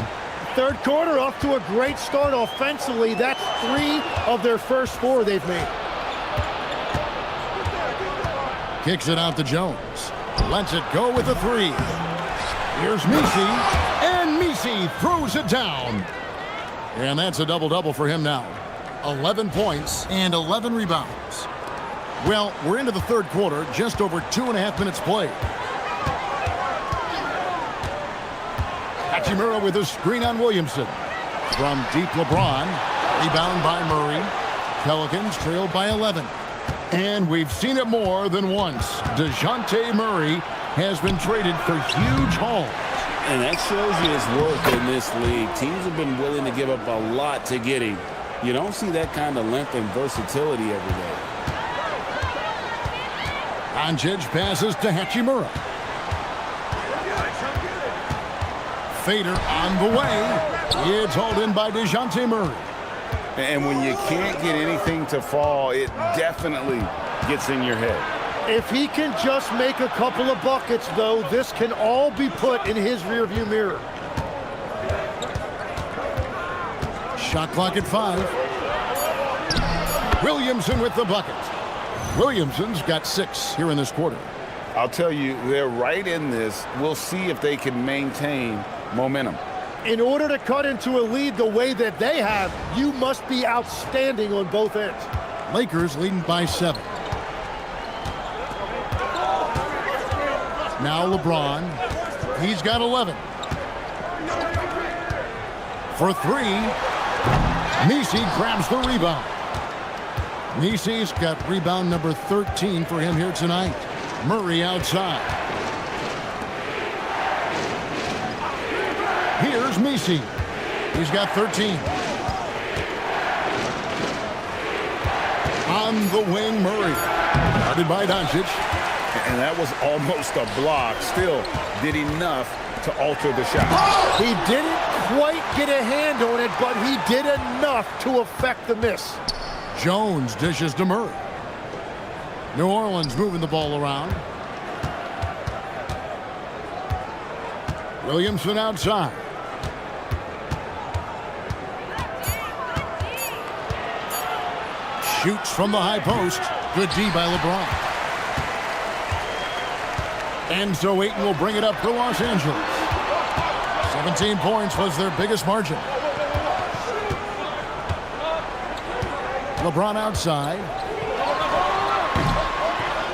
Third quarter off to a great start offensively. That's 3 of their first 4 they've made. Kicks it out to Jones. Lets it go with a 3. Here's Misi, and Misi throws it down. And that's a double-double for him now. 11 points and 11 rebounds. Well, we're into the third quarter, just over 2.5 minutes played. Hachimura with a screen on Williamson. From deep, LeBron. Rebound by Murray. Pelicans trailed by 11. And we've seen it more than once. DeJounte Murray has been traded for huge hauls. And that shows you his worth in this league. Teams have been willing to give up a lot to get him. You don't see that kind of length and versatility every day. Doncic passes to Hachimura. Fader on the way. It's hauled in by DeJounte Murray. And when you can't get anything to fall, it definitely gets in your head. If he can just make a couple of buckets, though, this can all be put in his rearview mirror. Shot clock at 5. Williamson with the bucket. Williamson's got 6 here in this quarter. I'll tell you, they're right in this. We'll see if they can maintain momentum. In order to cut into a lead the way that they have, you must be outstanding on both ends. Lakers leading by 7. Now LeBron. He's got 11. For 3. Misi grabs the rebound. Misi's got rebound number 13 for him here tonight. Murray outside. Here's Misi. He's got 13. On the wing, Murray. Guarded by Doncic. And that was almost a block. Still did enough to alter the shot. He didn't quite get a hand on it, but he did enough to affect the miss. Jones dishes to Murray. New Orleans moving the ball around. Williamson outside. Shoots from the high post. Good D by LeBron. And so Ayton will bring it up for Los Angeles. 17 points was their biggest margin. LeBron outside.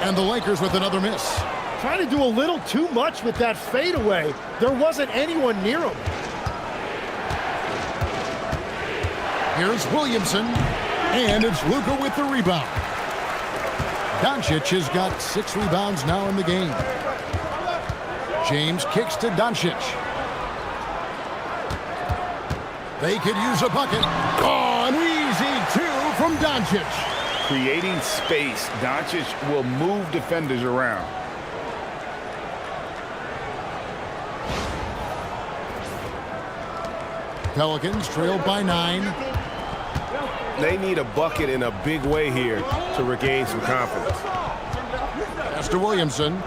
And the Lakers with another miss. Trying to do a little too much with that fadeaway. There wasn't anyone near him. Here's Williamson. And it's Luka with the rebound. Doncic has got 6 rebounds now in the game. James kicks to Doncic. They could use a bucket. Oh, an easy 2 from Doncic. Creating space, Doncic will move defenders around. Pelicans trailed by 9. They need a bucket in a big way here to regain some confidence. Pass to Williamson.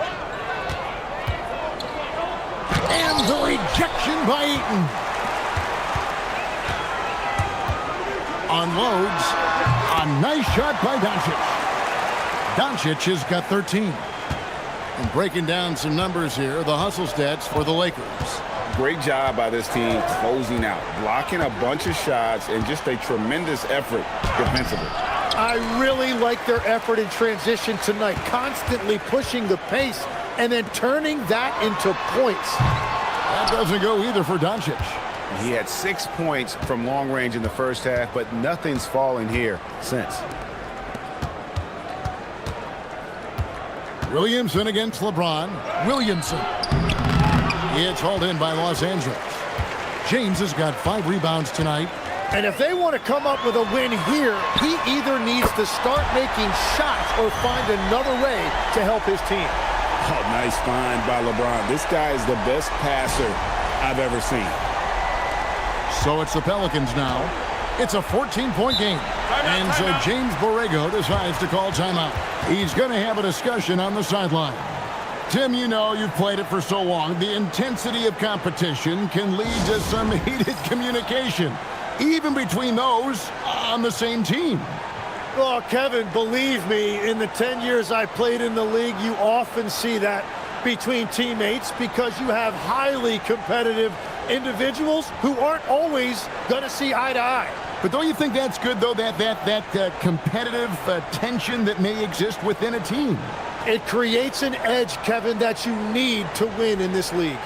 And the rejection by Ayton. Unloads. A nice shot by Doncic. Doncic has got 13. And breaking down some numbers here, the hustle stats for the Lakers. Great job by this team closing out, blocking a bunch of shots, and just a tremendous effort defensively. I really like their effort in transition tonight, constantly pushing the pace and then turning that into points. That doesn't go either for Doncic. He had 6 points from long range in the first half, but nothing's fallen here since. Williamson against LeBron. Williamson. It's hauled in by Los Angeles. James has got 5 rebounds tonight. And if they want to come up with a win here, he either needs to start making shots or find another way to help his team. Oh, nice find by LeBron. This guy is the best passer I've ever seen. So it's the Pelicans now. It's a 14-point game. And so James Borrego decides to call timeout. He's going to have a discussion on the sideline. Tim, you know, you've played it for so long. The intensity of competition can lead to some heated communication, even between those on the same team. Oh, Kevin, believe me, in the 10 years I played in the league, you often see that between teammates because you have highly competitive individuals who aren't always going to see eye to eye. But don't you think that's good, though, that competitive tension that may exist within a team? It creates an edge, Kevin, that you need to win in this league.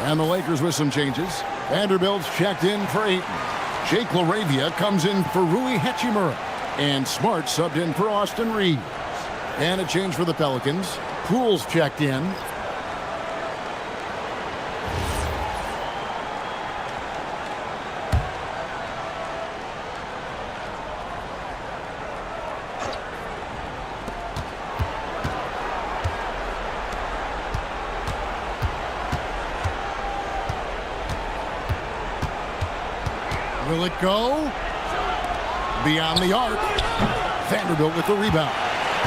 And the Lakers with some changes. Vanderbilt's checked in for Ayton. Jake LaRavia comes in for Rui Hachimura. And Smart subbed in for Austin Reeves. And a change for the Pelicans. Poole's checked in. Will it go? Beyond the arc. Vanderbilt with the rebound.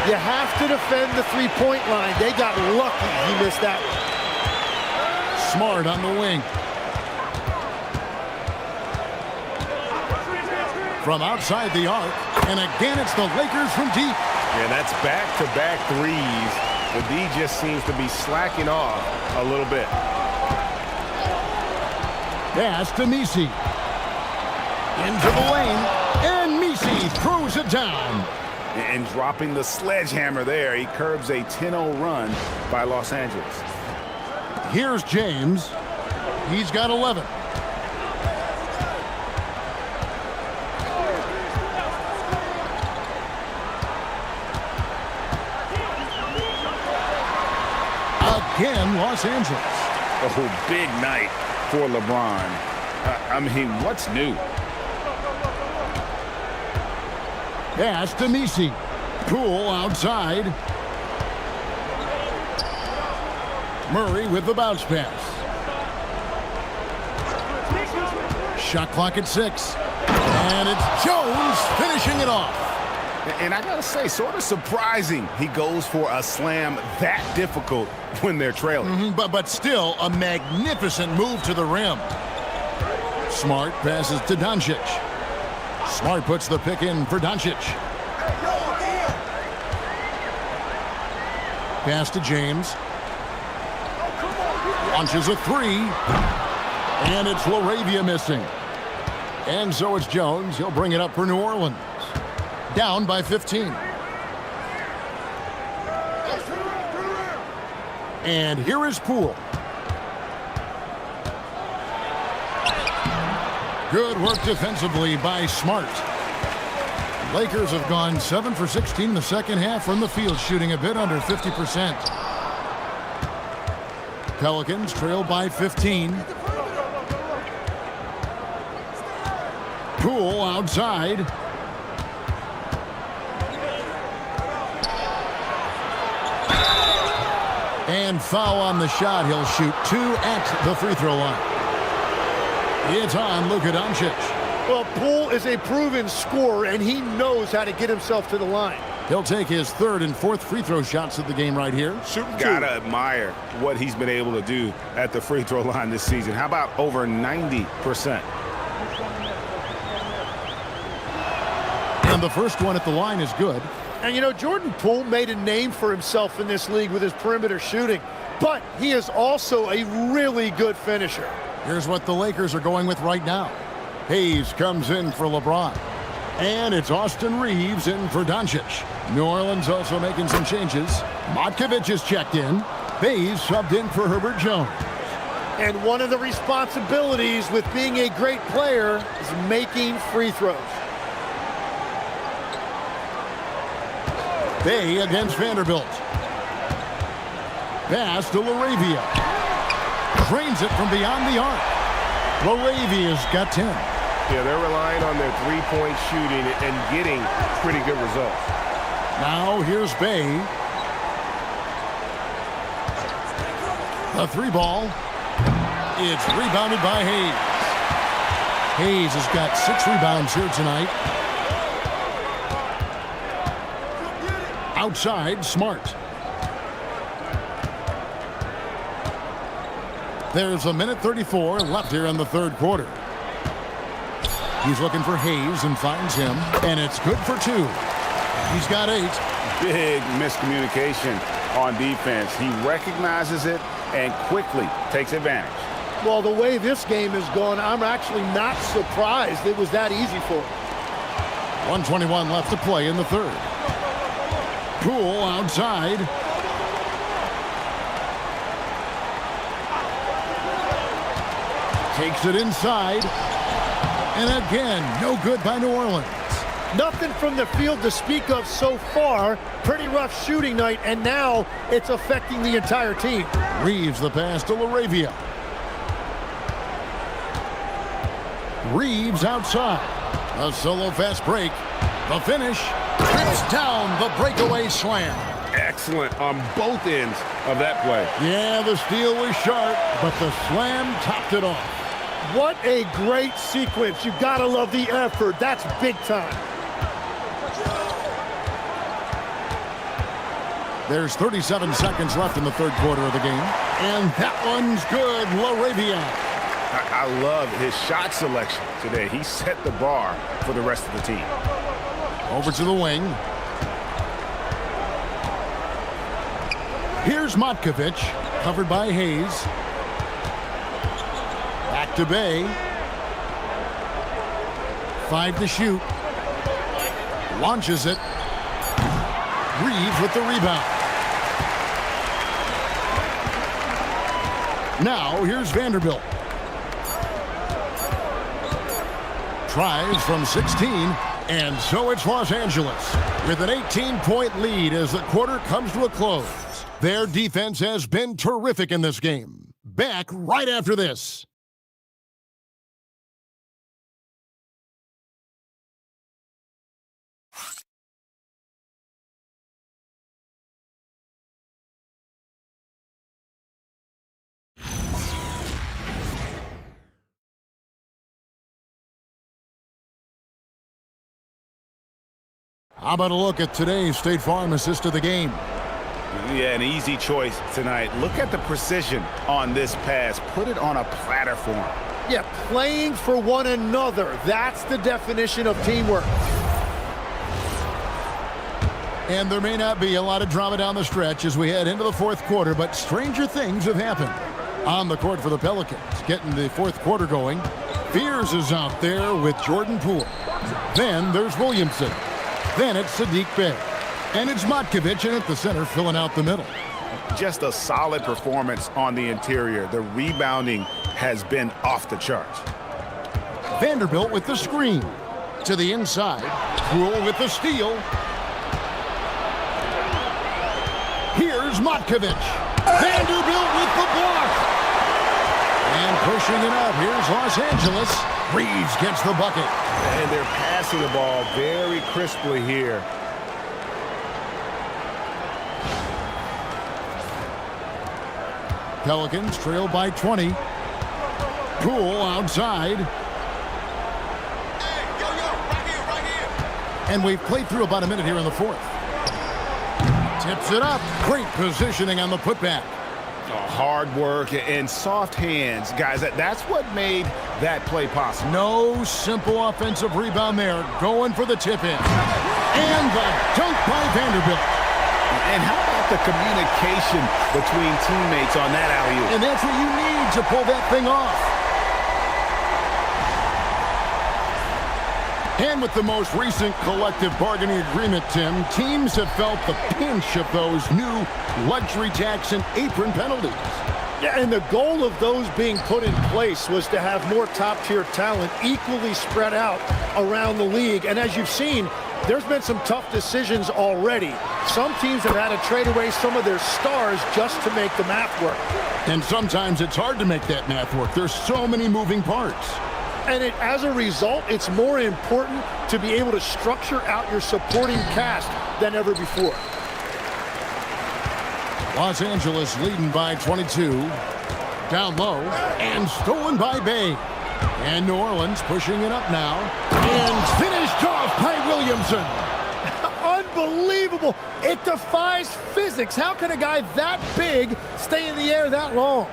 You have to defend the three-point line. They got lucky he missed that one. Smart on the wing. From outside the arc. And again, it's the Lakers from deep. Yeah, that's back-to-back threes. The D just seems to be slacking off a little bit. Pass to Messi. Into the lane, and Messi throws it down. And dropping the sledgehammer there, he curbs a 10-0 run by Los Angeles. Here's James. He's got 11. Again, Los Angeles. Oh, big night for LeBron. I mean, what's new? Pass to Messi. Poole outside. Murray with the bounce pass. Shot clock at 6. And it's Jones finishing it off. And I gotta say, sort of surprising he goes for a slam that difficult when they're trailing. But still a magnificent move to the rim. Smart passes to Doncic. Smart puts the pick in for Doncic. Pass to James. Launches a 3. And it's LaRavia missing. And so it's Jones. He'll bring it up for New Orleans. Down by 15. And here is Poole. Good work defensively by Smart. Lakers have gone 7 for 16 the second half from the field, shooting a bit under 50%. Pelicans trail by 15. Poole outside. And foul on the shot. He'll shoot 2 at the free throw line. It's on Luka Doncic. Well, Poole is a proven scorer, and he knows how to get himself to the line. He'll take his 3rd and 4th free throw shots of the game right here. Gotta admire what he's been able to do at the free throw line this season. How about over 90%? And the first one at the line is good. And, you know, Jordan Poole made a name for himself in this league with his perimeter shooting, but he is also a really good finisher. Here's what the Lakers are going with right now. Hayes comes in for LeBron. And it's Austin Reeves in for Doncic. New Orleans also making some changes. Matkovic is checked in. Hayes subbed in for Herbert Jones. And one of the responsibilities with being a great player is making free throws. Bay against Vanderbilt. Pass to LaRavia. Drains it from beyond the arc. LaRavia's got 10. Yeah, they're relying on their three-point shooting and getting pretty good results. Now here's Bay. The three ball. It's rebounded by Hayes. Hayes has got 6 rebounds here tonight. Outside, Smart. There's a minute 34 left here in the third quarter. He's looking for Hayes and finds him, and it's good for 2. He's got 8. Big miscommunication on defense. He recognizes it and quickly takes advantage. Well, the way this game is going, I'm actually not surprised it was that easy for him. 1:21 left to play in the third. Poole outside. Takes it inside. And again, no good by New Orleans. Nothing from the field to speak of so far. Pretty rough shooting night, and now it's affecting the entire team. Reeves the pass to LaRavia. Reeves outside. A solo fast break. The finish. Trips down the breakaway slam. Excellent on both ends of that play. Yeah, the steal was sharp, but the slam topped it off. What a great sequence. You gotta love the effort. That's big time. There's 37 seconds left in the third quarter of the game. And that one's good. LaRavia. I love his shot selection today. He set the bar for the rest of the team. Over to the wing. Here's Matkovic, covered by Hayes. Back to Bay. 5 to shoot. Launches it. Reeves with the rebound. Now here's Vanderbilt. Tries from 16, and so it's Los Angeles with an 18-point lead as the quarter comes to a close. Their defense has been terrific in this game. Back right after this. How about a look at today's State Farm assist of the game? Yeah, an easy choice tonight. Look at the precision on this pass. Put it on a platter for him. Yeah, playing for one another. That's the definition of teamwork. And there may not be a lot of drama down the stretch as we head into the fourth quarter, but stranger things have happened. On the court for the Pelicans, getting the fourth quarter going. Fears is out there with Jordan Poole. Then there's Williamson. Then it's Sadiq Bey. And it's Matkovic in at the center, filling out the middle. Just a solid performance on the interior. The rebounding has been off the charts. Vanderbilt with the screen. To the inside. Poole with the steal. Here's Matkovic. Vanderbilt with the block. And pushing it up. Here's Los Angeles. Reeves gets the bucket. And they're passing the ball very crisply here. Pelicans trail by 20. Poole outside. And we've played through about a minute here in the fourth. Tips it up. Great positioning on the putback. Hard work and soft hands. Guys, that's what made that play possible. No simple offensive rebound there. Going for the tip-in. And the dunk by Vanderbilt. And how about the communication between teammates on that alley-oop? And that's what you need to pull that thing off. And with the most recent collective bargaining agreement, Tim, teams have felt the pinch of those new luxury tax and apron penalties. Yeah, and the goal of those being put in place was to have more top-tier talent equally spread out around the league. And as you've seen, there's been some tough decisions already. Some teams have had to trade away some of their stars just to make the math work. And sometimes it's hard to make that math work. There's so many moving parts. And as a result, it's more important to be able to structure out your supporting cast than ever before. Los Angeles leading by 22. Down low and stolen by Bay. And New Orleans pushing it up now. And finished off by Williamson. Unbelievable. It defies physics. How can a guy that big stay in the air that long?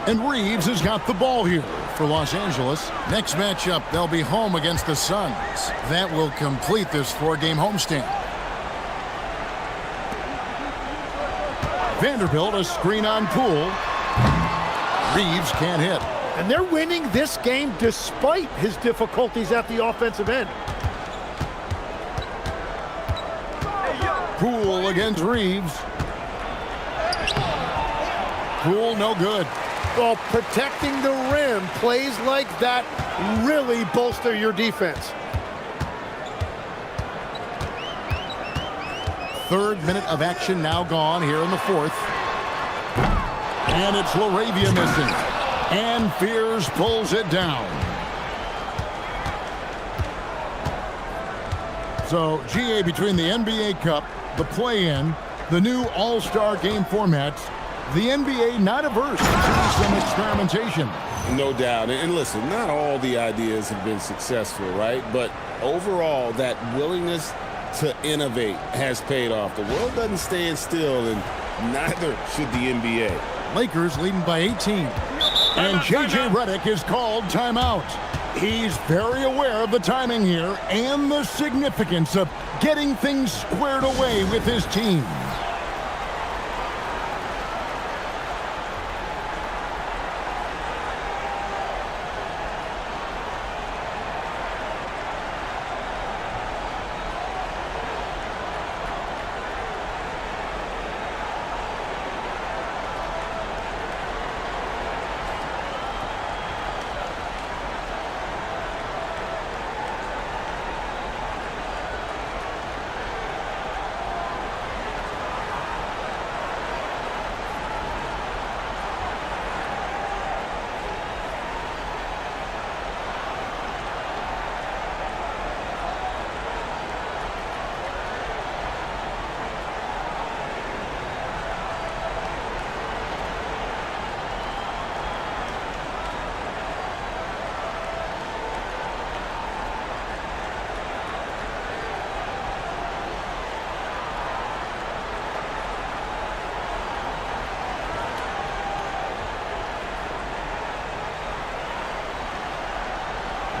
And Reeves has got the ball here for Los Angeles. Next matchup, they'll be home against the Suns. That will complete this 4-game homestand. Vanderbilt, a screen on Poole. Reeves can't hit. And they're winning this game despite his difficulties at the offensive end. Poole against Reeves. Poole no good. Well, protecting the rim, plays like that really bolster your defense. Third minute of action now gone here in the fourth. And it's LaRavia missing. And Fears pulls it down. So, GA, between the NBA Cup, the play-in, the new All-Star game formats, the NBA not averse to some experimentation. No doubt. And listen, not all the ideas have been successful, right? But overall, that willingness to innovate has paid off. The world doesn't stand still, and neither should the NBA. Lakers leading by 18. And JJ Redick is called timeout. He's very aware of the timing here and the significance of getting things squared away with his team.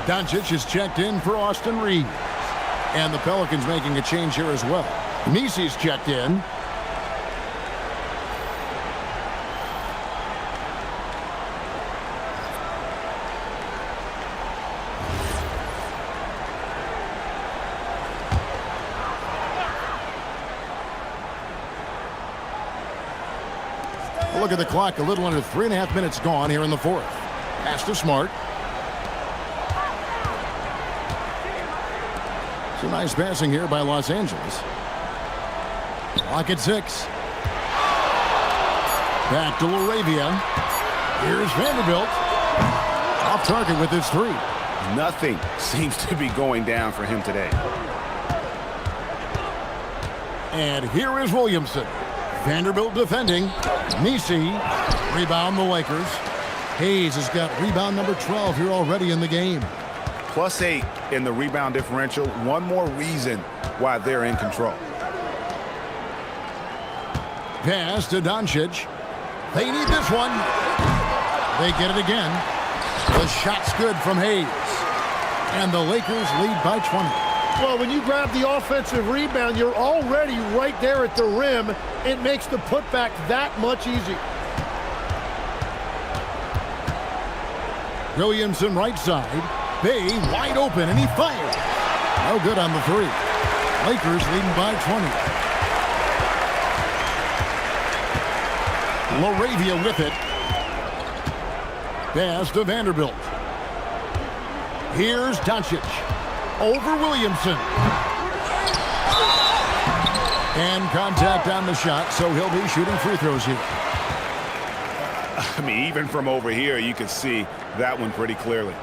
Doncic is checked in for Austin Reeves. And the Pelicans making a change here as well. Nisi's checked in. Look at the clock, a little under 3.5 minutes gone here in the fourth. Pass to Smart. Some nice passing here by Los Angeles. Clock at 6. Back to LaRavia. Here's Vanderbilt. Off target with his 3. Nothing seems to be going down for him today. And here is Williamson. Vanderbilt defending. Nisi. Rebound the Lakers. Hayes has got rebound number 12 here already in the game. +8 in the rebound differential. One more reason why they're in control. Pass to Doncic. They need this one. They get it again. The shot's good from Hayes. And the Lakers lead by 20. Well, when you grab the offensive rebound, you're already right there at the rim. It makes the putback that much easier. Williamson right side. Bay wide open, and he fires. No good on the three. Lakers leading by 20. LaRavia with it. Pass to Vanderbilt. Here's Doncic. Over Williamson. And contact on the shot, so he'll be shooting free throws here. I mean, even from over here, you can see that one pretty clearly.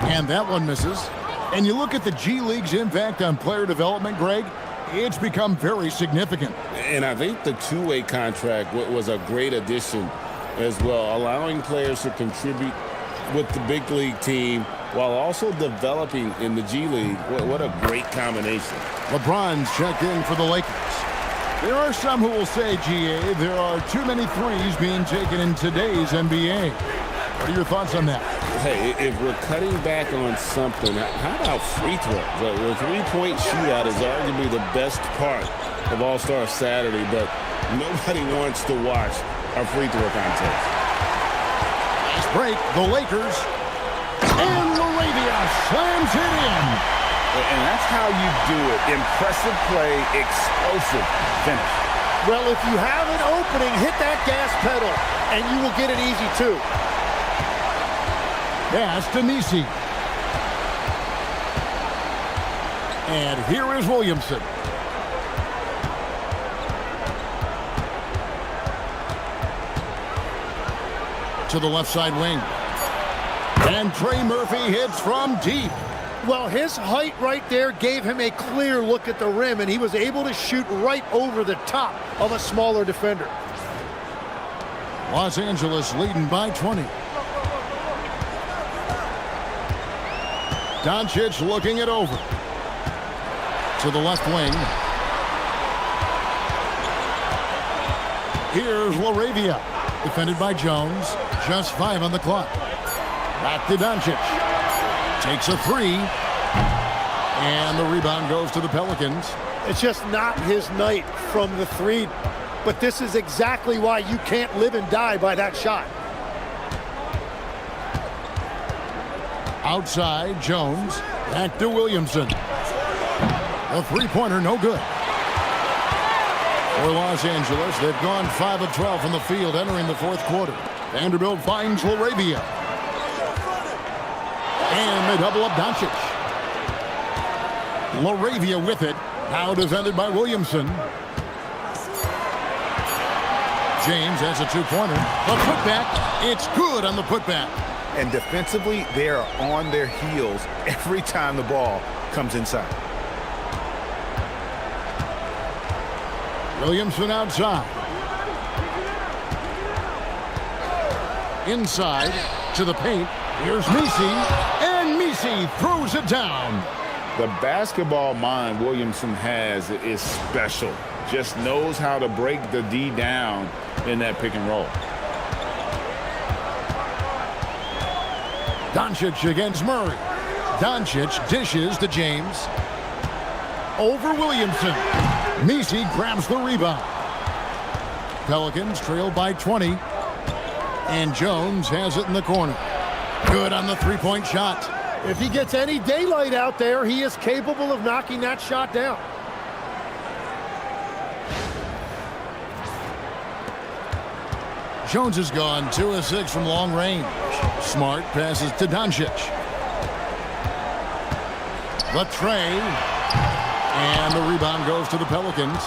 And that one misses. And you look at the G League's impact on player development, Greg, it's become very significant. And I think the two-way contract was a great addition as well, allowing players to contribute with the big league team while also developing in the G League. What a great combination. LeBron's checked in for the Lakers. There are some who will say, GA, there are too many threes being taken in today's NBA. What are your thoughts on that? Hey, if we're cutting back on something, how about free throws? The three-point shootout is arguably the best part of All-Star Saturday, but nobody wants to watch a free throw contest. Last break, the Lakers, and LaRavia slams it in. And that's how you do it. Impressive play, explosive finish. Well, if you have an opening, hit that gas pedal, and you will get it easy, too. Pass to Messi. And here is Williamson. To the left side wing. And Trey Murphy hits from deep. Well, his height right there gave him a clear look at the rim, and he was able to shoot right over the top of a smaller defender. Los Angeles leading by 20. Doncic looking it over. To the left wing. Here's LaRavia. Defended by Jones. Just 5 on the clock. Back to Doncic. Takes a three. And the rebound goes to the Pelicans. It's just not his night from the three. But this is exactly why you can't live and die by that shot. Outside, Jones. Back to Williamson. A three-pointer, no good. For Los Angeles, they've gone 5 of 12 from the field entering the fourth quarter. Vanderbilt finds LaRavia. And they double up Doncic. LaRavia with it. Now defended by Williamson. James has a two-pointer. The putback. It's good on the putback. And defensively, they are on their heels every time the ball comes inside. Williamson outside. Inside to the paint. Here's Messi. And Messi throws it down. The basketball mind Williamson has is special. Just knows how to break the D down in that pick and roll. Doncic against Murray. Doncic dishes to James. Over Williamson. Messi grabs the rebound. Pelicans trail by 20. And Jones has it in the corner. Good on the three-point shot. If he gets any daylight out there, he is capable of knocking that shot down. Jones has gone 2 of 6 from long range. Smart passes to Doncic. The tray. And the rebound goes to the Pelicans.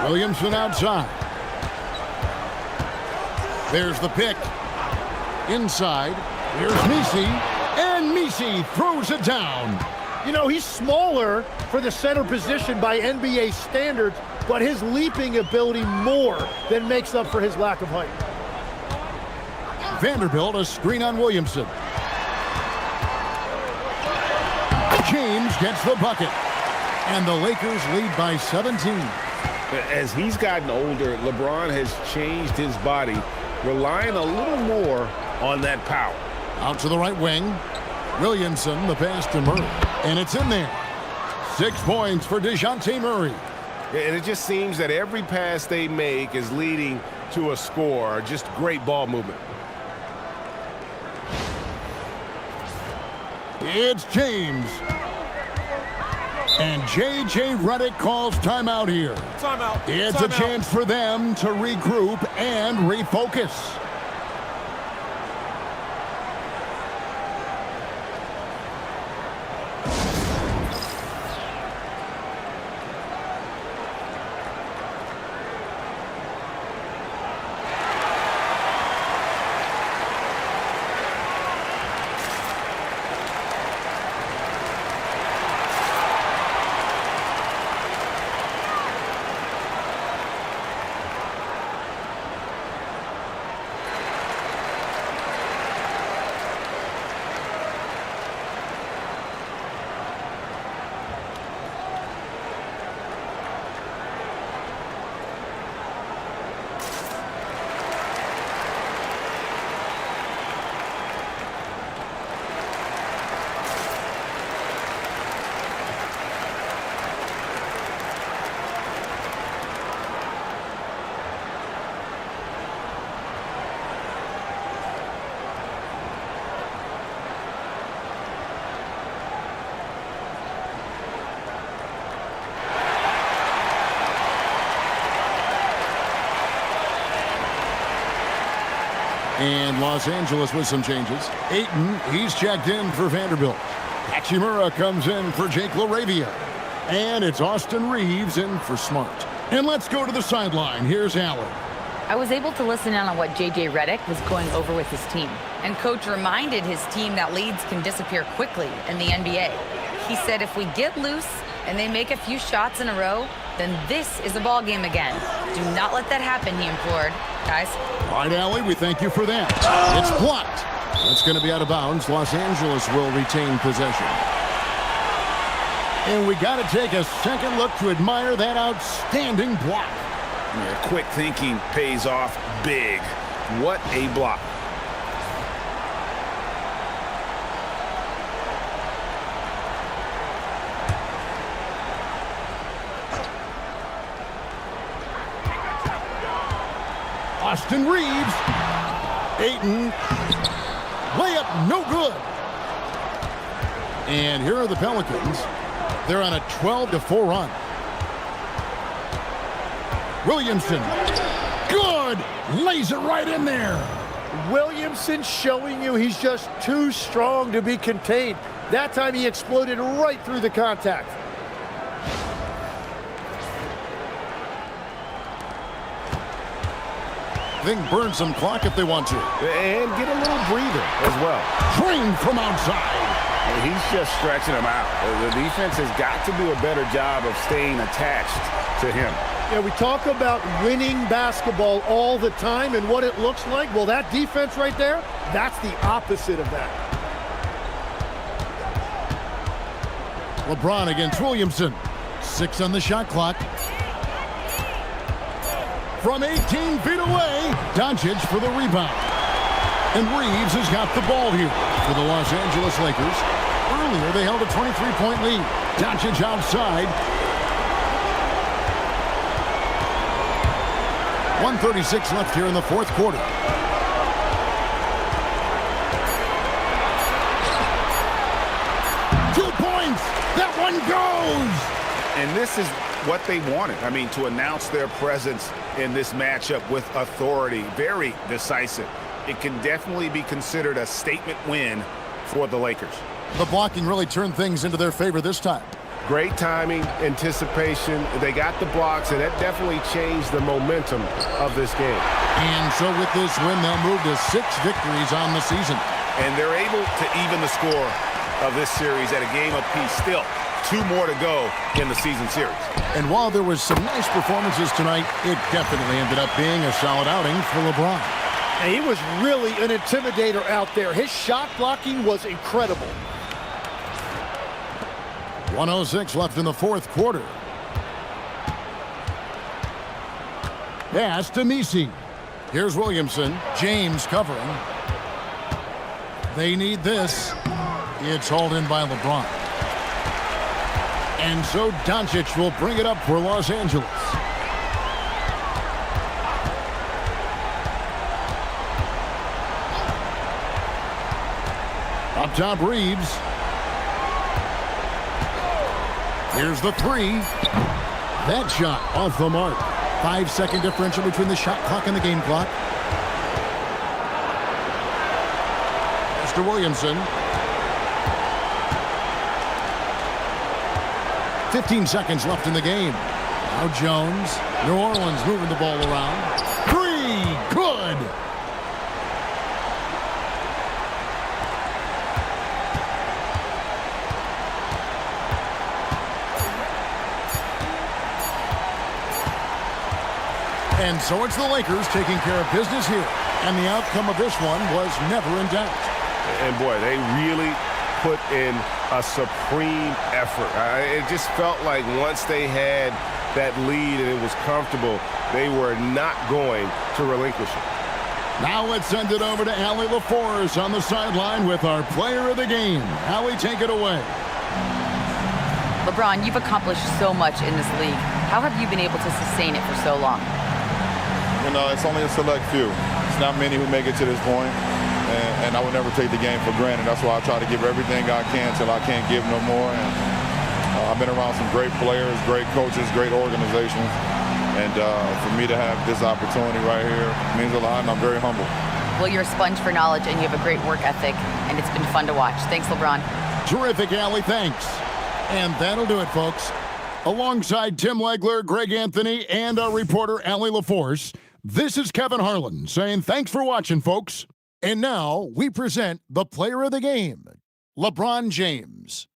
Williamson outside. There's the pick. Inside. Here's Messi. And Messi throws it down. You know, he's smaller for the center position by NBA standards, but his leaping ability more than makes up for his lack of height. Vanderbilt, a screen on Williamson. James gets the bucket. And the Lakers lead by 17. As he's gotten older, LeBron has changed his body, relying a little more on that power. Out to the right wing. Williamson, the pass to Murray. And it's in there. 6 points for DeJounte Murray. And it just seems that every pass they make is leading to a score. Just great ball movement. It's James. And J.J. Redick calls timeout here. Timeout. It's a chance for them to regroup and refocus. And Los Angeles with some changes. Ayton, he's checked in for Vanderbilt. Hachimura comes in for Jake LaRavia. And it's Austin Reeves in for Smart. And let's go to the sideline. Here's Allen. I was able to listen in on what J.J. Redick was going over with his team. And Coach reminded his team that leads can disappear quickly in the NBA. He said if we get loose and they make a few shots in a row, then this is a ball game again. Do not let that happen, he implored. Guys. All right, Allie, we thank you for that. It's blocked. That's going to be out of bounds. Los Angeles will retain possession. And we got to take a second look to admire that outstanding block. Yeah, quick thinking pays off big. What a block. Austin Reeves. Ayton. Layup, no good. And here are the Pelicans. They're on a 12-4 run. Williamson. Good. Lays it right in there. Williamson showing you he's just too strong to be contained. That time he exploded right through the contact. They can burn some clock if they want to. And get a little breather as well. Train from outside. He's just stretching him out. The defense has got to do a better job of staying attached to him. Yeah, we talk about winning basketball all the time and what it looks like. Well, that defense right there, that's the opposite of that. LeBron against Williamson. 6 on the shot clock. From 18 feet away, Doncic for the rebound. And Reeves has got the ball here for the Los Angeles Lakers. Earlier, they held a 23-point lead. Doncic outside. 1:36 left here in the fourth quarter. That one goes! And this is what they wanted. I mean, to announce their presence in this matchup with authority. Very decisive. It can definitely be considered a statement win for the Lakers. The blocking really turned things into their favor this time. Great timing, anticipation. They got the blocks, and that definitely changed the momentum of this game. And so with this win, they'll move to 6 victories on the season. And they're able to even the score of this series at a game apiece. Still 2 more to go in the season series. And while there was some nice performances tonight, it definitely ended up being a solid outing for LeBron. And he was really an intimidator out there. His shot blocking was incredible. 1:06 left in the fourth quarter. Pass to Messi. Here's Williamson. James covering. They need this. It's hauled in by LeBron. And so Doncic will bring it up for Los Angeles. Up top, Reeves. Here's the three. That shot off the mark. 5-second differential between the shot clock and the game clock. Mr. Williamson. 15 seconds left in the game. Now Jones. New Orleans moving the ball around. Three. Good. And so it's the Lakers taking care of business here. And the outcome of this one was never in doubt. And boy, they really put in a supreme effort. It just felt like once they had that lead and it was comfortable, they were not going to relinquish it. Now let's send it over to Allie LaForce on the sideline with our player of the game. Allie, take it away. LeBron, you've accomplished so much in this league. How have you been able to sustain it for so long? You know, it's only a select few. It's not many who make it to this point, and I would never take the game for granted. That's why I try to give everything I can till I can't give no more. And I've been around some great players, great coaches, great organizations, and for me to have this opportunity right here means a lot, and I'm very humble. Well, you're a sponge for knowledge, and you have a great work ethic, and it's been fun to watch. Thanks, LeBron. Terrific, Allie. Thanks. And that'll do it, folks. Alongside Tim Legler, Greg Anthony, and our reporter, Allie LaForce, this is Kevin Harlan saying thanks for watching, folks. And now we present the player of the game, LeBron James.